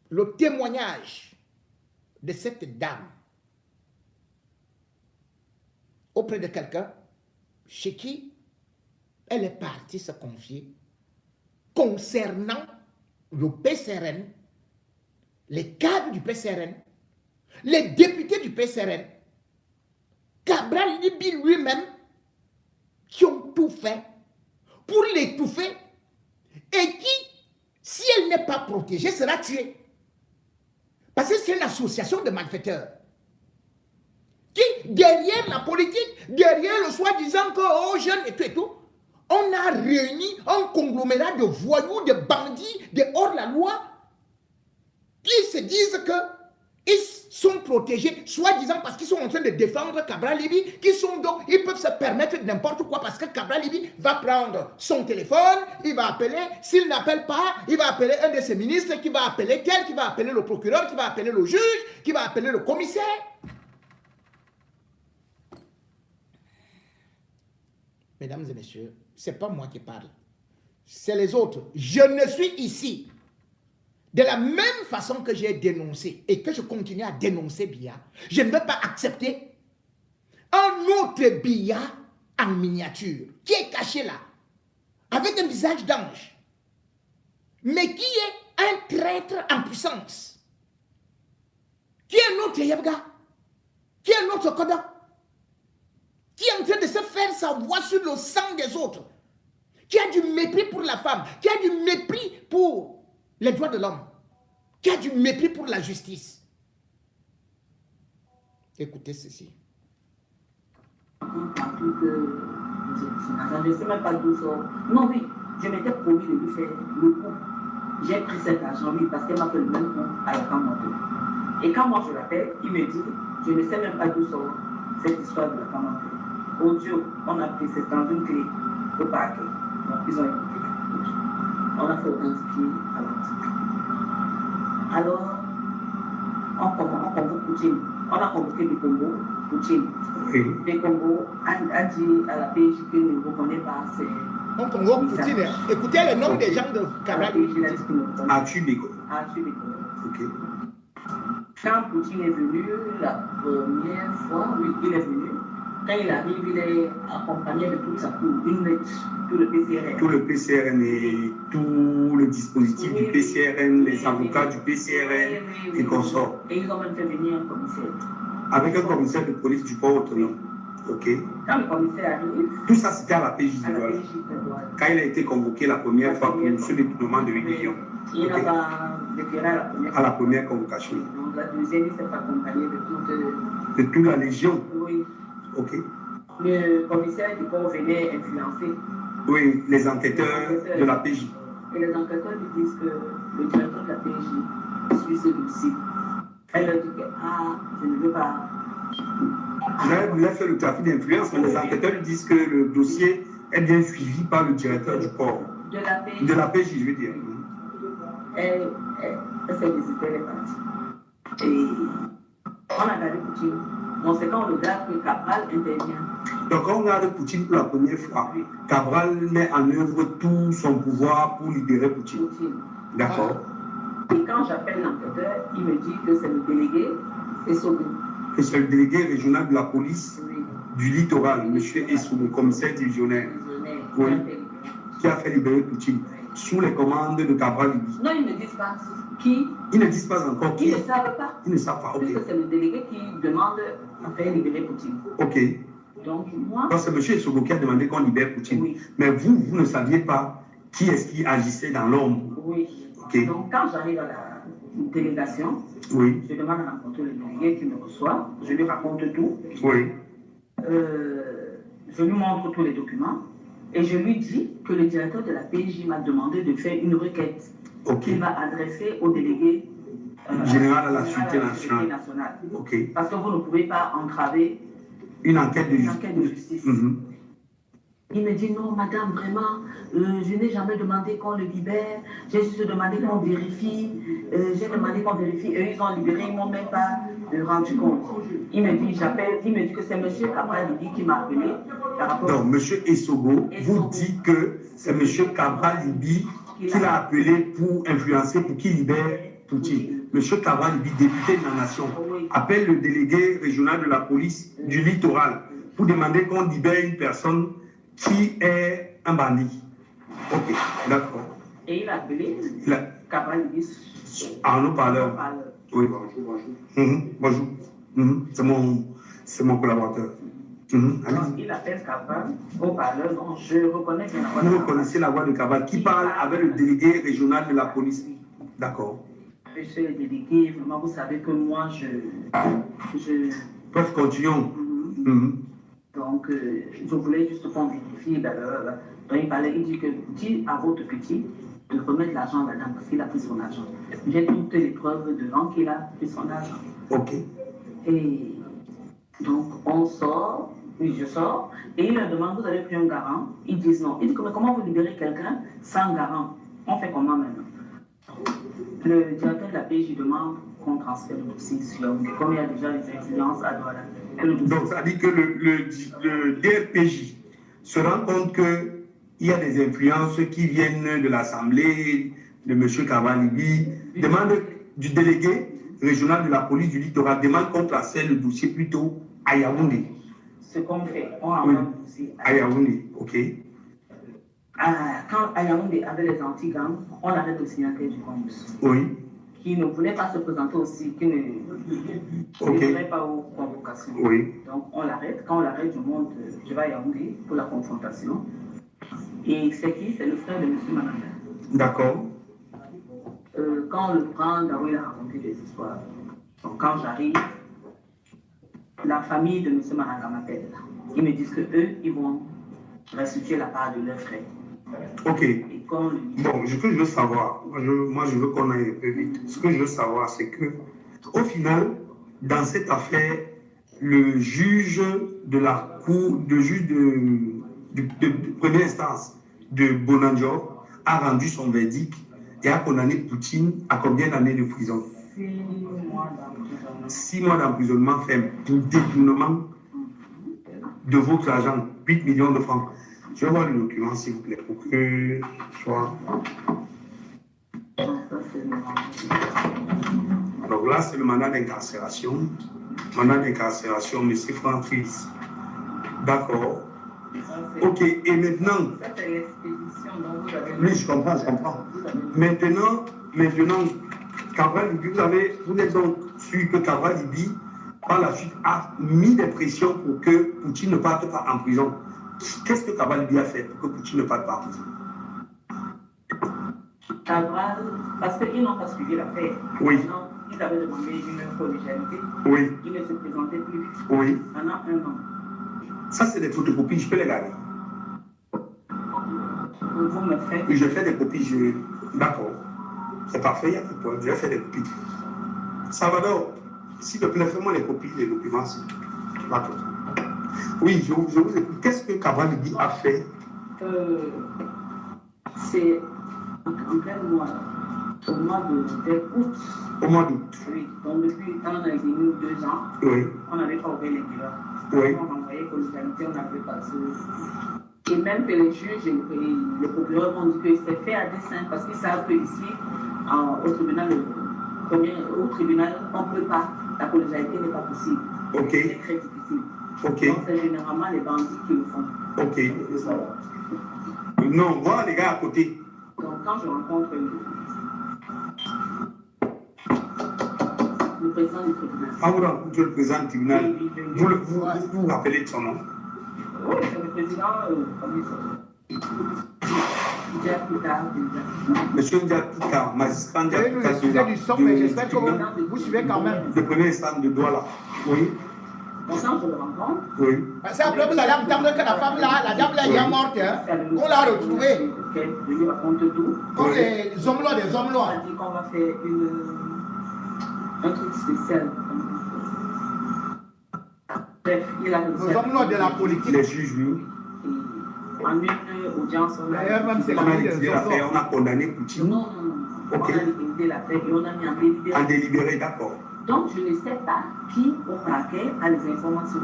le témoignage de cette dame auprès de quelqu'un chez qui elle est partie se confier concernant le PCRN, les cadres du PCRN, les députés du PCRN, Cabral Libi lui-même, qui ont tout fait pour l'étouffer et qui, si elle n'est pas protégée, sera tuée. Parce que c'est une association de malfaiteurs qui, derrière la politique, derrière le soi-disant que, oh, jeunes et tout, on a réuni un conglomérat de voyous, de bandits, de hors-la-loi, qui se disent qu'ils sont protégés, soi-disant parce qu'ils sont en train de défendre Cabral Libi, qui sont donc, ils peuvent se permettre n'importe quoi parce que Cabral Libi va prendre son téléphone, il va appeler, s'il n'appelle pas, il va appeler un de ses ministres, qui va appeler tel, qui va appeler le procureur, qui va appeler le juge, qui va appeler le commissaire. Mesdames et messieurs, ce n'est pas moi qui parle, c'est les autres. Je ne suis ici. De la même façon que j'ai dénoncé et que je continue à dénoncer Biya, je ne veux pas accepter un autre Biya en miniature qui est caché là, avec un visage d'ange, mais qui est un traître en puissance, qui est un autre Yabga, qui est un autre Koda, qui est en train de se faire sa voix sur le sang des autres, qui a du mépris pour la femme, qui a du mépris pour les droits de l'homme, qui a du mépris pour la justice. Écoutez ceci. Partout que je ne sais même pas d'où sort. Non, oui, je m'étais promis de lui faire le coup. J'ai pris cet argent, oui, parce qu'elle m'a fait le même coup à la Camanto. Et quand moi je l'appelle, il me dit, je ne sais même pas d'où sort cette histoire de la Camanto. Audio, on a pris, c'est dans une clé au parquet. Donc ils ont écouté. On a fait authentifier à l'antique. Alors, on convoque Poutine. On a convoqué le Congo, Poutine. Oui. Le Congo a dit à la PJ qu'il ne reconnaît pas ses... On convoque Poutine. Écoutez le nom des gens de Cabral. As-tu des Ok. Quand Poutine est venu la première fois, oui, il est venu. Quand il arrive, il est accompagné de toute sa cour, une lettre, tout le PCRN. Tout le PCRN et tout le dispositif du PCRN, les avocats du PCRN et consorts. Et ils ont même fait venir un commissaire. Avec un commissaire de police du port autonome. Ok. Quand le commissaire arrive, tout ça c'était à la PJ de Douala. Quand il a été convoqué la première fois pour ce détournement de 8 millions. Il n'a pas déclaré à la première convocation. Donc la deuxième, il s'est accompagné de toute la Légion. Oui. Ok. Le commissaire du port venait influencer. Oui, les enquêteurs de la PJ. Et les enquêteurs lui disent que le directeur de la PJ suit ce dossier. Elle leur dit que, je ne veux pas. Il a fait le trafic d'influence, mais les enquêteurs lui disent que le dossier est bien suivi par le directeur du port. De la PJ, je veux dire. Elle s'est visitée, elle est partie. Et on a gardé Poutine. Donc c'est quand on regarde que Cabral intervient. Donc quand on regarde Poutine pour la première fois, Cabral met en œuvre tout son pouvoir pour libérer Poutine. D'accord. Et quand j'appelle l'enquêteur, il me dit que c'est le délégué Essogo. Que c'est le délégué régional de la police du littoral, M. Essogo, commissaire divisionnaire. Oui. Qui a fait libérer Poutine sous les commandes de Cabral Libye. Non, ils ne disent pas qui. Ils ne disent pas encore qui. Ils ne savent pas. Ils ne savent pas, ok. Puisque c'est le délégué qui demande à faire libérer Poutine. Ok. Donc, moi. Donc, c'est M. Essogo qui a demandé qu'on libère Poutine. Oui. Mais vous ne saviez pas qui est-ce qui agissait dans l'ombre. Oui. Okay. Donc, quand j'arrive à la délégation, oui. Je demande à rencontrer le délégué qui me reçoit. Je lui raconte tout. Oui. Je lui montre tous les documents. Et je lui dis que le directeur de la PJ m'a demandé de faire une requête qu'il va adresser au délégué général à la Sûreté nationale. Parce que vous ne pouvez pas entraver une enquête de justice. Il me dit non, madame, vraiment, je n'ai jamais demandé qu'on le libère. J'ai juste demandé qu'on vérifie. J'ai demandé qu'on vérifie. Eux, ils ont libéré, ils ne m'ont même pas rendu compte. Il me dit, il me dit que c'est M. Cabral Libye qui m'a appelé. Donc, M. Essogo vous dit que c'est M. Cabral Libye qui l'a appelé pour influencer, pour qu'il libère Poutine. M. Cabral Libye, député de la Nation, appelle le délégué régional de la police du littoral pour demander qu'on libère une personne qui est un bandit. Ok, d'accord. Et il a appelé Cabral Libye. En haut-parleur. Oui. Bonjour. C'est mon collaborateur. Il appelle Cabral au parleur, donc je reconnais bien la voix de Cabral. Vous reconnaissez la voix de Cabral qui parle avec le délégué régional de la police. D'accord. Monsieur le délégué, vraiment, vous savez que moi, Bref, continuons. Donc, je voulais juste qu'on vérifie. Donc, il dit que dit à votre petit de remettre l'argent à la dame parce qu'il a pris son argent. J'ai toutes les preuves devant qu'il a pris son argent. Ok. Et donc, on sort, oui, je sors, et il leur demande, vous avez pris un garant? Ils disent non. Il dit, mais comment vous libérez quelqu'un sans garant? On fait comment maintenant? Le directeur de la PJ demande qu'on transfère le dossier sur, comme il y a déjà les influences à Douala. Donc, ça dit que le DRPJ se rend compte qu'il y a des influences qui viennent de l'Assemblée, de M. Cabral Libye, demande du délégué régional de la police du littoral, demande qu'on transfère le dossier plutôt à Yaoundé. Ce qu'on fait, on envoie le dossier à Yaoundé, ok. Quand à Yaoundé avait les anti-gangs, on arrête le signataire du Congrès. Oui. Qui ne voulait pas se présenter aussi, qui ne voulait pas aux convocations. Oui. Donc on l'arrête. Quand on l'arrête, je vais à Yaoundé pour la confrontation. Et c'est qui? C'est le frère de M. Mananda. D'accord. Quand on le prend, Darou il a raconté des histoires. Donc quand j'arrive, la famille de M. Maraga m'appelle. Ils me disent qu'eux, ils vont restituer la part de leur frère. Ok. Et quand Bon, ce que je veux savoir, moi je veux qu'on aille un peu vite. Ce que je veux savoir, c'est que, au final, dans cette affaire, le juge de la cour, le juge de première instance de Bonanjo a rendu son verdict et a condamné Poutine à combien d'années de prison? 6 mois d'emprisonnement. 6 mois d'emprisonnement ferme pour détournement de votre argent, 8 millions de francs. Je vais voir le document, s'il vous plaît, pour que je sois... Donc là, c'est le mandat d'incarcération. Mandat d'incarcération, M. Franck Fils. D'accord. Ok, et maintenant... Ça, c'est l'expédition dont vous avez... Oui, je comprends, je comprends. Maintenant, Cabral Libby, vous êtes donc sûr que Cabral Libby, par la suite, a mis des pressions pour que Poutine ne parte pas en prison. Qu'est-ce que Cabral Libby a fait pour que Poutine ne parte pas en prison? Cabral, parce qu'ils n'ont pas suivi l'affaire. Oui. Non, ils avaient demandé une collégialité. Oui. Ils ne se présentaient plus. Oui. Pendant 1 an. Ça, c'est des photocopies, je peux les garder. Vous me faites... Oui, je fais des copies, D'accord. C'est parfait, il n'y a pas de problème. Je vais faire des copies. Salvador, s'il te plaît, fais-moi les copies des documents. D'accord. Oui, je vous écoute. Qu'est-ce que Cabral Libby a fait? C'est en quel mois? Au mois d'août. Au mois d'août. Oui, donc depuis un an et demi ou 2 ans, Oui. on n'avait pas ouvert les bureaux. Oui. On envoyait collégialité, on n'avait pas ce... Et même que les juges et le procureur ont dit que c'est fait à dessein parce qu'ils savent qu'ici, au tribunal, on ne peut pas, la collégialité n'est pas possible. Ok. C'est très difficile. Ok. Donc c'est généralement les bandits qui le font. Ok. Non, voilà les gars à côté. Donc quand je rencontre le président du tribunal. Ah, vous rencontrez le président du tribunal. Oui, Vous vous rappelez de son nom? Oui, c'est le président, comment il s'appelle? Monsieur Ndiapika, magistrat Et nous Ndiapika. excusez du son, mais j'espère que vous suivez quand même. Le premier instant de Douala. Oui. Quand je le rencontre, Oui. C'est après vous allez entendre que la femme là, la dame là, elle est morte, hein, qu'on l'a retrouvée. je lui raconte tout. Comme les hommes là, des hommes On là. a dit qu'on va faire un truc spécial. Bref, il a Les hommes là de la politique. Les juges, oui. En une audience, on a... D'ailleurs, même c'est la On a vie des liquidé hommes l'affaire, là. on a condamné Poutine. Non. Ok. On a liquidé l'affaire et on a mis en délibéré. En délibéré, d'accord. Donc, je ne sais pas qui au parquet a les informations.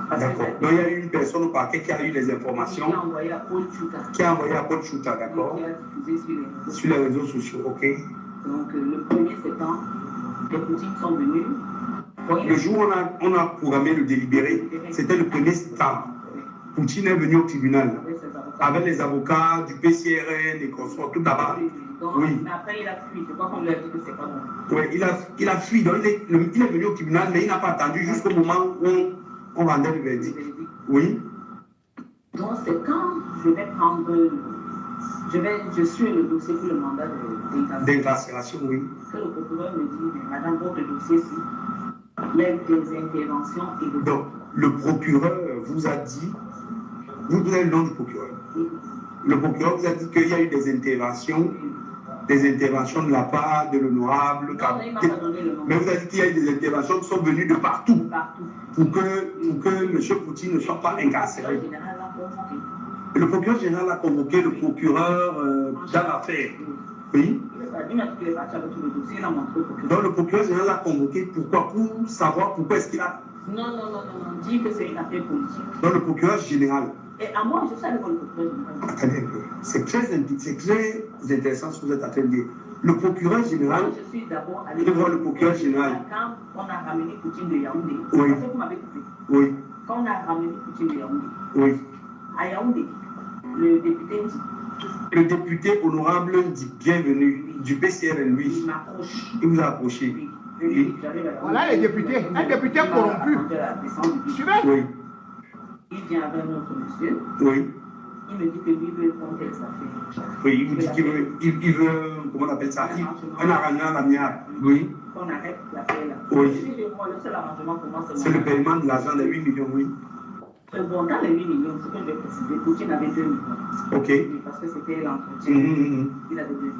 Parce que D'accord. Donc, il y a eu une personne au parquet qui a eu les qui informations, a envoyé à Paul Chouta. qui a envoyé à Paul Chouta, d'accord, Qui a diffusé sur les réseaux sociaux, ok. Donc, le 1er septembre, les Poutines sont venus. Bon, Le jour où on a programmé le délibéré, c'était le 1er septembre. Poutine est venu au tribunal avec les avocats du PCRN et consorts, tout d'abord. Oui. Mais après, il a fui. Je crois qu'on lui a dit que c'est pas bon. Oui, il a fui. Donc, il est venu au tribunal, mais il n'a pas attendu jusqu'au moment où on rendait le verdict. Oui. Donc, c'est quand je vais prendre. Je suis le dossier pour le mandat d'incarcération, oui. Que le procureur me dit, mais madame, votre dossier-ci, il y a eu des interventions et des... Donc, le procureur vous a dit, vous avez le nom du procureur. Le procureur vous a dit qu'il y a eu des interventions de la part de l'honorable. Non, il m'a pas donné le nom. Mais vous avez dit qu'il y a eu des interventions qui sont venues de partout. Pour que M. Poutine ne soit pas incarcéré. Le procureur général a convoqué le procureur dans l'affaire. Oui. Il m'a dit qu'il est parti avec tout le dossier, il a montré au procureur. Donc le procureur général l'a convoqué. Pourquoi? Pour savoir pourquoi est-ce qu'il a... Non, dit que c'est une affaire politique. Donc le procureur général. Et à moi, je sais avec le procureur général. Attendez un peu. C'est très intéressant ce que vous êtes en train de dire. Le procureur général... Moi, je suis d'abord allé voir le procureur général. Quand on a ramené Poutine de Yaoundé. Oui. C'est que vous m'avez coupé. Oui. Quand on a ramené Poutine de Yaoundé. Oui. À Yaoundé, le député dit... Le député honorable dit bienvenue du PCRN, lui. Il m'approche. Il vous a approché. Oui. Voilà les députés. Un député corrompu. Suivez. Oui. Il vient avec notre monsieur. Oui. Il me dit que lui veut prendre tes affaires. Oui, il vous dit qu'il veut, comment on appelle ça? Un arrangement à l'amiable. Oui. qu'on arrête l'affaire là. Oui. Le seul arrangement pour moi, C'est le paiement de l'argent des 8 millions, oui. Bon, dans les 8 millions, ce que je vais préciser, Poutine avait 2 millions. Ok. Oui, parce que c'était l'entretien. Il avait 2 millions.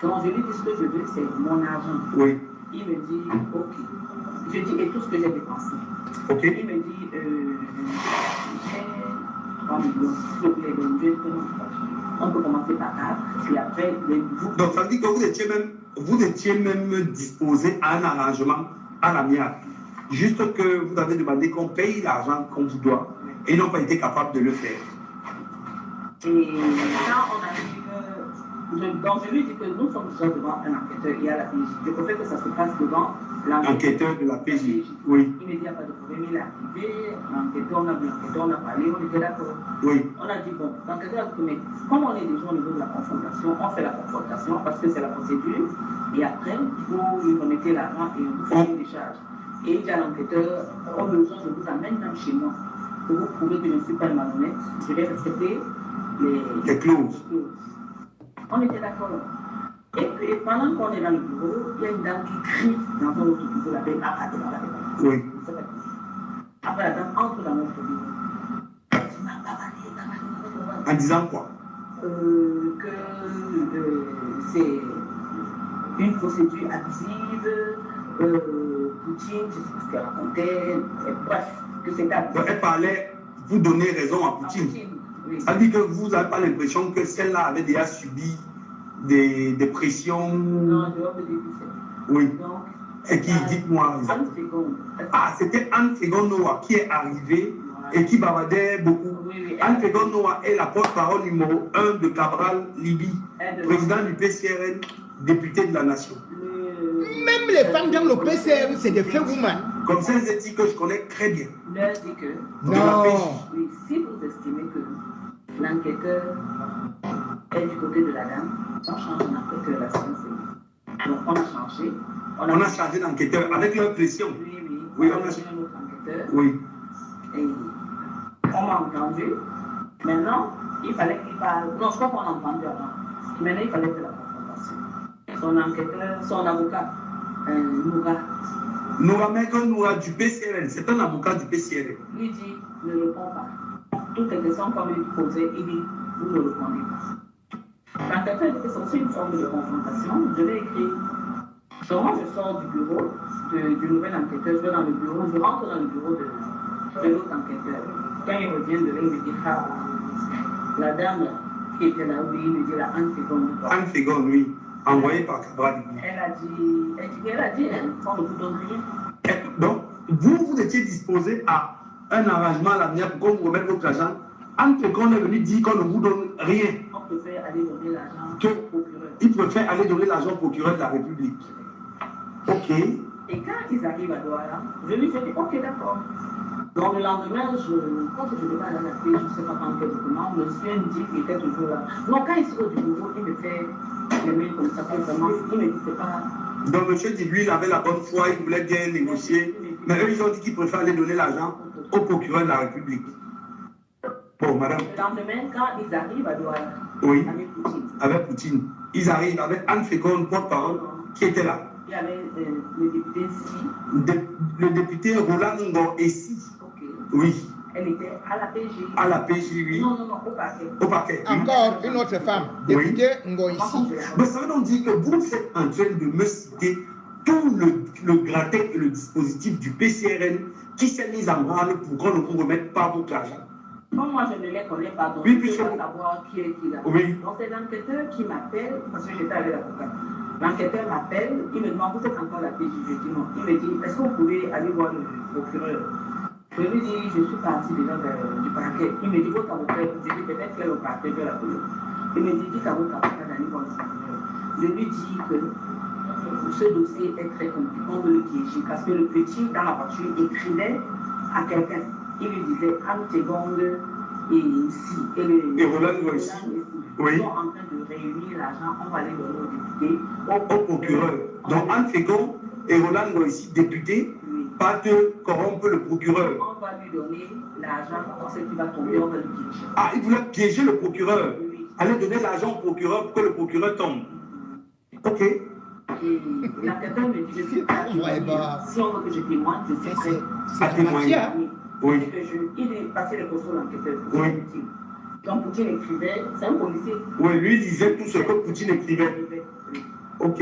Donc, je lui dis ce que je veux, c'est mon argent. Oui. Il me dit, ok. Je dis, et tout ce que j'ai dépensé. Ok. Il me dit, j'ai 3 millions. S'il vous plaît, donc, on peut commencer par 4. Et après, vous. Donc, ça veut dire que vous étiez même disposé à un arrangement à l'amiable. Juste que vous avez demandé qu'on paye l'argent qu'on vous doit et ils n'ont pas été capables de le faire. Et quand on a dit que. Donc, je lui dis que nous sommes déjà devant un enquêteur et à la PJ. Je préfère que ça se passe devant l'enquêteur de la PJ. Oui. Il me dit, il n'y a pas de problème, il est arrivé. L'enquêteur, on a vu l'enquêteur, on a parlé, on était d'accord. Oui. On a dit, bon, l'enquêteur a dit, mais comme on est déjà au niveau de la confrontation, on fait la confrontation parce que c'est la procédure. Et après, vous lui remettez l'argent et vous faites une décharge. Et il dit à l'enquêteur, au besoin, je vous amène même chez moi. Pour vous prouver que je ne suis pas malhonnête, je vais respecter les clauses. On était d'accord. Et puis, pendant qu'on est dans le bureau, il y a une dame qui crie dans un autre bureau, la belle à devant la belle. Oui. Après, la dame entre dans notre bureau. En disant quoi? Que c'est une procédure abusive. Poutine, je sais pas ce qu'elle racontait, et bref, que c'est abusif. Elle parlait, vous donnez raison à Poutine. Oui. Ça dit que vous n'avez pas l'impression que celle-là avait déjà subi des pressions. Non, je vais vous dire qui c'est. Oui. Donc, c'est qui? Dites-moi. Anne Segonde. Ah, c'était Anne Segonde Noah qui est arrivée et qui bavardait beaucoup. Oui. Anne Segonde Noah est la porte-parole numéro 1 de Cabral Libye, président du PCRN, député de la nation. Même les femmes dans le PCRN, c'est des frères women. Comme ça, c'est dit que je connais très bien. Leur dit que. Non. Oui, si vous estimez que l'enquêteur est du côté de la dame, on change l'enquêteur la science. Donc on a changé. On a changé d'enquêteur avec leur pression. Oui, on a changé un autre enquêteur. Oui. Et on m'a entendu. Maintenant, il fallait qu'il parle. Non, je crois qu'on a entendu avant. Maintenant, il fallait faire la confrontation. Son enquêteur, son avocat, Noura. Noura Maître Noura du PCRN, c'est un avocat du PCRN. Lui dit, ne réponds pas. Toutes les questions qu'on lui posait, il dit, vous ne répondez pas. L'enquêteur dit que c'est aussi une forme de confrontation. Je l'ai écrit. Donc moi, je sors du bureau du nouvel enquêteur, je vais dans le bureau, je rentre dans le bureau de l'autre enquêteur. Quand il revient de là, il me dit, ah, la dame qui était là, oui, il me dit, la Anne Segonde. Anne Segonde, oui, envoyée par Cabral. Elle a dit, hein, on ne vous donne rien. Donc, vous étiez disposé à un arrangement à l'avenir pour qu'on vous remette votre argent. Anne Segonde est venu dire qu'on ne vous donne rien. On préfère aller donner l'argent au procureur. Il préfère aller donner l'argent au procureur de la République. Ok. Et quand ils arrivent à Douala, je lui fais dire, ok, d'accord. Donc le lendemain, quand je devais aller à la paix, je ne sais pas quand quel document, monsieur me dit qu'il était toujours là. Donc quand il sort du bureau, il me fait le mail comme ça, vraiment, il me dit, c'est pas. Donc monsieur dit, lui, il avait la bonne foi, il voulait bien négocier, mais eux, ils ont dit qu'ils préfèrent aller donner l'argent au procureur de la République. Bon, madame. Le lendemain, quand ils arrivent à Douala, oui, avec Poutine. Avec Poutine. Ils arrivent avec Anne Segonde, porte-parole, qui était là. Il y avait le député Si. Le député Roland Ngo Essi. Ok. Oui. Elle était à la PJ. À la PJ, oui. Non, au parquet. Au parquet. Encore une autre femme, députée Ngo ici. Mais ça veut donc dire que vous êtes en train de me citer tout le gratin et le dispositif du PCRN qui s'est mis en branle pour qu'on ne vous remette pas votre argent. Comme moi, je ne les connais pas, donc oui, je ne peux pas savoir qui est qui là. Oui. Donc c'est l'enquêteur qui m'appelle, parce que j'étais avec l'avocat. L'enquêteur m'appelle, il me demande, vous êtes encore à la PJ? Je dis non. Il me dit, est-ce que vous pouvez aller voir le procureur? Je lui dis, je suis parti déjà du parquet. Il me dit, votre avocat, je dis peut-être qu'elle est au parquet, je la connais. Il me dit, dites à votre avocat d'aller voir le procureur. Je lui dis que ce dossier est très compliqué, on veut le piéger, parce que le petit, dans la voiture, écrivait à quelqu'un. Il lui disait, Anne Segonde et ici. Et Roland Ngo ici. Oui. Ils sont en train de réunir l'argent, on va aller donner au député. Au procureur. Donc Anne Segonde et Roland Ngo ici, député, pas de corrompre le procureur. On va lui donner l'argent, on sait qu'il va tomber, on va le piéger. Ah, il voulait piéger le procureur. Oui. Aller donner l'argent au procureur pour que le procureur tombe. Ok. Et l'enquêteur me dit, je suis prêt à témoigner. Si on veut que je témoigne, je suis prêt à témoigner. Oui. Il est passé le poste sur l'enquêteur. Oui. Quand Poutine écrivait, c'est un policier. Oui, lui disait tout ce que Poutine écrivait. Ok.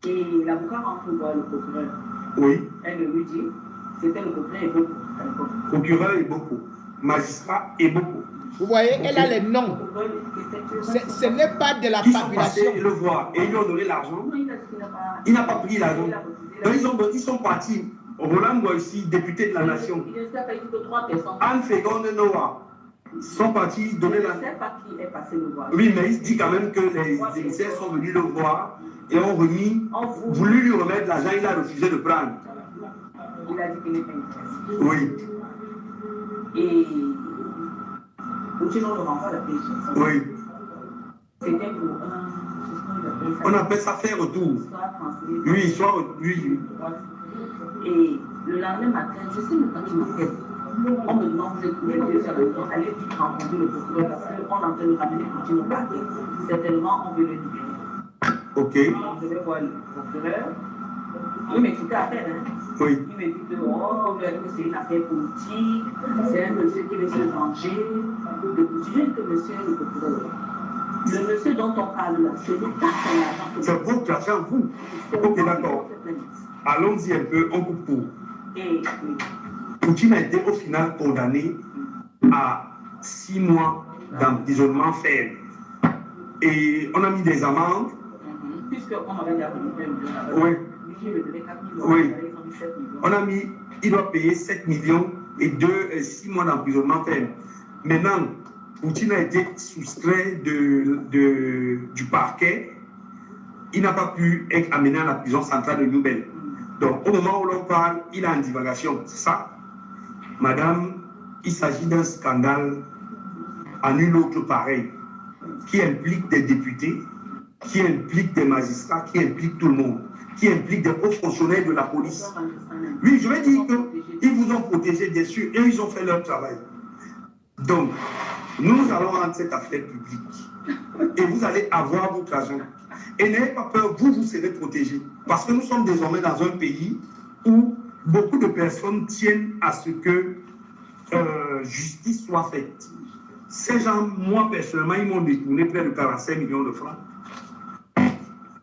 Et l'avocat rentre voir le procureur. Oui. Elle lui dit, c'était le procureur et beaucoup à l'époque. Procureur et beaucoup. Magistrat et beaucoup. Vous voyez, elle a les noms. Ce n'est pas de la Ils sont fabulation. passés le voir et ils lui ont donné l'argent. Il n'a pas pris l'argent. Donc ils sont partis. Roland Boissy, député de la nation. Anne Fégonde Noah sont partis donner la... Je ne sais pas qui est passé le voir. Oui, mais il dit quand même que les émissaires sont venus le voir et ont voulu lui remettre l'argent. Il a refusé de prendre. Il a dit qu'il n'est pas intéressé. Oui. Et Poutine, on le renvoie à la PJ. Oui. C'était pour On appelle ça faire retour. Oui, soit oui. Et le lendemain matin, je sais même pas qui m'appelle. On me demande de trouver le sur le temps. Allez vite rencontrer le procureur parce qu'on est en train de ramener Poutine au parquet. Certainement, on veut le libérer. Ok. Je vais voir le procureur. Il m'écoutait à peine. Hein. Oui. Il me dit que c'est une affaire politique, c'est un monsieur qui veut se venger de Poutine, que monsieur le procureur. Le monsieur dont on parle là, c'est le cas de l'argent. C'est votre argent, vous. Ok, d'accord. Allons-y un peu, on coupe court. Poutine a été au final condamné à 6 mois d'emprisonnement ferme. Et on a mis des amendes. Puisqu'on avait déjà remis 1 million. Oui. Oui. On a On mis, il doit payer 7 millions et 6 mois d'emprisonnement ferme. Maintenant, Poutine a été soustrait du parquet. Il n'a pas pu être amené à la prison centrale de Nouvelle. Donc, au moment où l'on parle, il est en divagation. C'est ça? Madame, il s'agit d'un scandale à nul autre pareil, qui implique des députés, qui implique des magistrats, qui implique tout le monde, qui implique des hauts fonctionnaires de la police. Oui, je vais dire qu'ils vous ont protégé, bien sûr, et ils ont fait leur travail. Donc, nous allons rendre cette affaire publique. Et vous allez avoir votre argent. Et n'ayez pas peur, vous serez protégés. Parce que nous sommes désormais dans un pays où beaucoup de personnes tiennent à ce que justice soit faite. Ces gens, moi personnellement, ils m'ont détourné près de 45 millions de francs.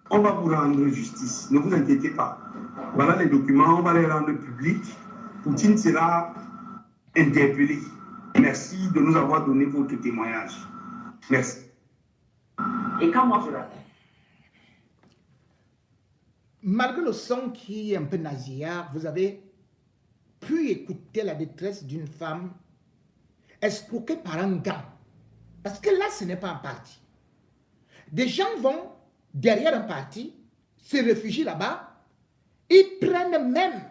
On va vous rendre justice, ne vous inquiétez pas. Voilà les documents, on va les rendre publics. Poutine sera interpellé. Merci de nous avoir donné votre témoignage. Merci. Et quand moi je l'appelle, malgré le son qui est un peu nasillard, vous avez pu écouter la détresse d'une femme escroquée par un gars. Parce que là, ce n'est pas un parti. Des gens vont derrière un parti, se réfugient là-bas, ils prennent même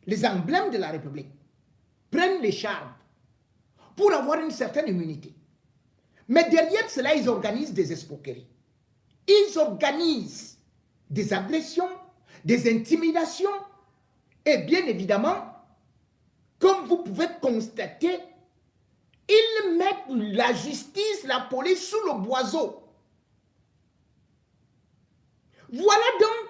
les emblèmes de la République, prennent les charmes pour avoir une certaine immunité. Mais derrière cela, ils organisent des escroqueries. Ils organisent des agressions, des intimidations, et bien évidemment, comme vous pouvez constater, ils mettent la justice, la police sous le boiseau. Voilà donc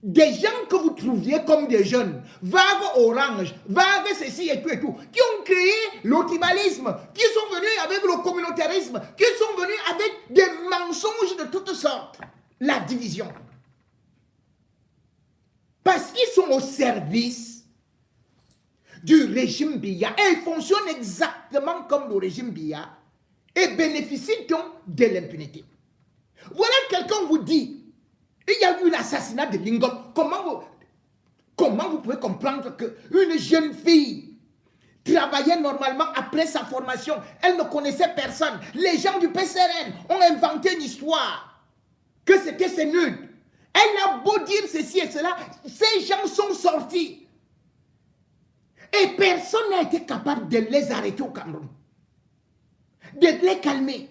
des gens que vous trouviez comme des jeunes, vagues orange, vagues ceci et tout, qui ont créé l'otibalisme, qui sont venus avec le communautarisme, qui sont venus avec des mensonges de toutes sortes. La division. Parce qu'ils sont au service du régime Biya et ils fonctionnent exactement comme le régime Biya et bénéficient donc de l'impunité. Voilà, quelqu'un vous dit, il y a eu l'assassinat de Lingom. Comment vous pouvez comprendre qu'une jeune fille travaillait normalement après sa formation, elle ne connaissait personne. Les gens du PCRN ont inventé une histoire que c'était ses nudes. Elle a beau dire ceci et cela, ces gens sont sortis. Et personne n'a été capable de les arrêter au Cameroun, de les calmer.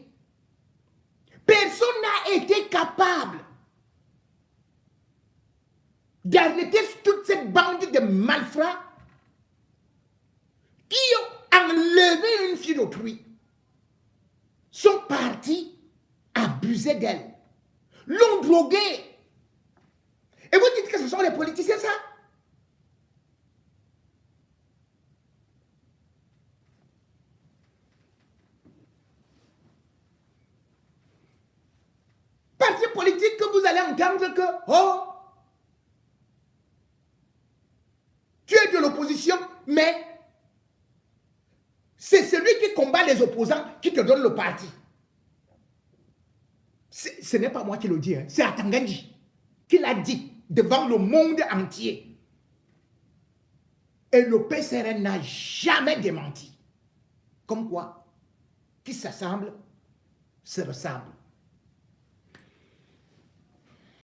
Personne n'a été capable d'arrêter toute cette bande de malfrats qui ont enlevé une fille d'autrui, sont partis abuser d'elle. l'ont drogué. Et vous dites que ce sont les politiciens, ça? Parti politique que vous allez entendre que, oh, tu es de l'opposition, mais c'est celui qui combat les opposants qui te donne le parti. Ce n'est pas moi qui le dis, hein. C'est Atangandji qui l'a dit devant le monde entier. Et le PCRN n'a jamais démenti. Comme quoi, qui s'assemble, se ressemble.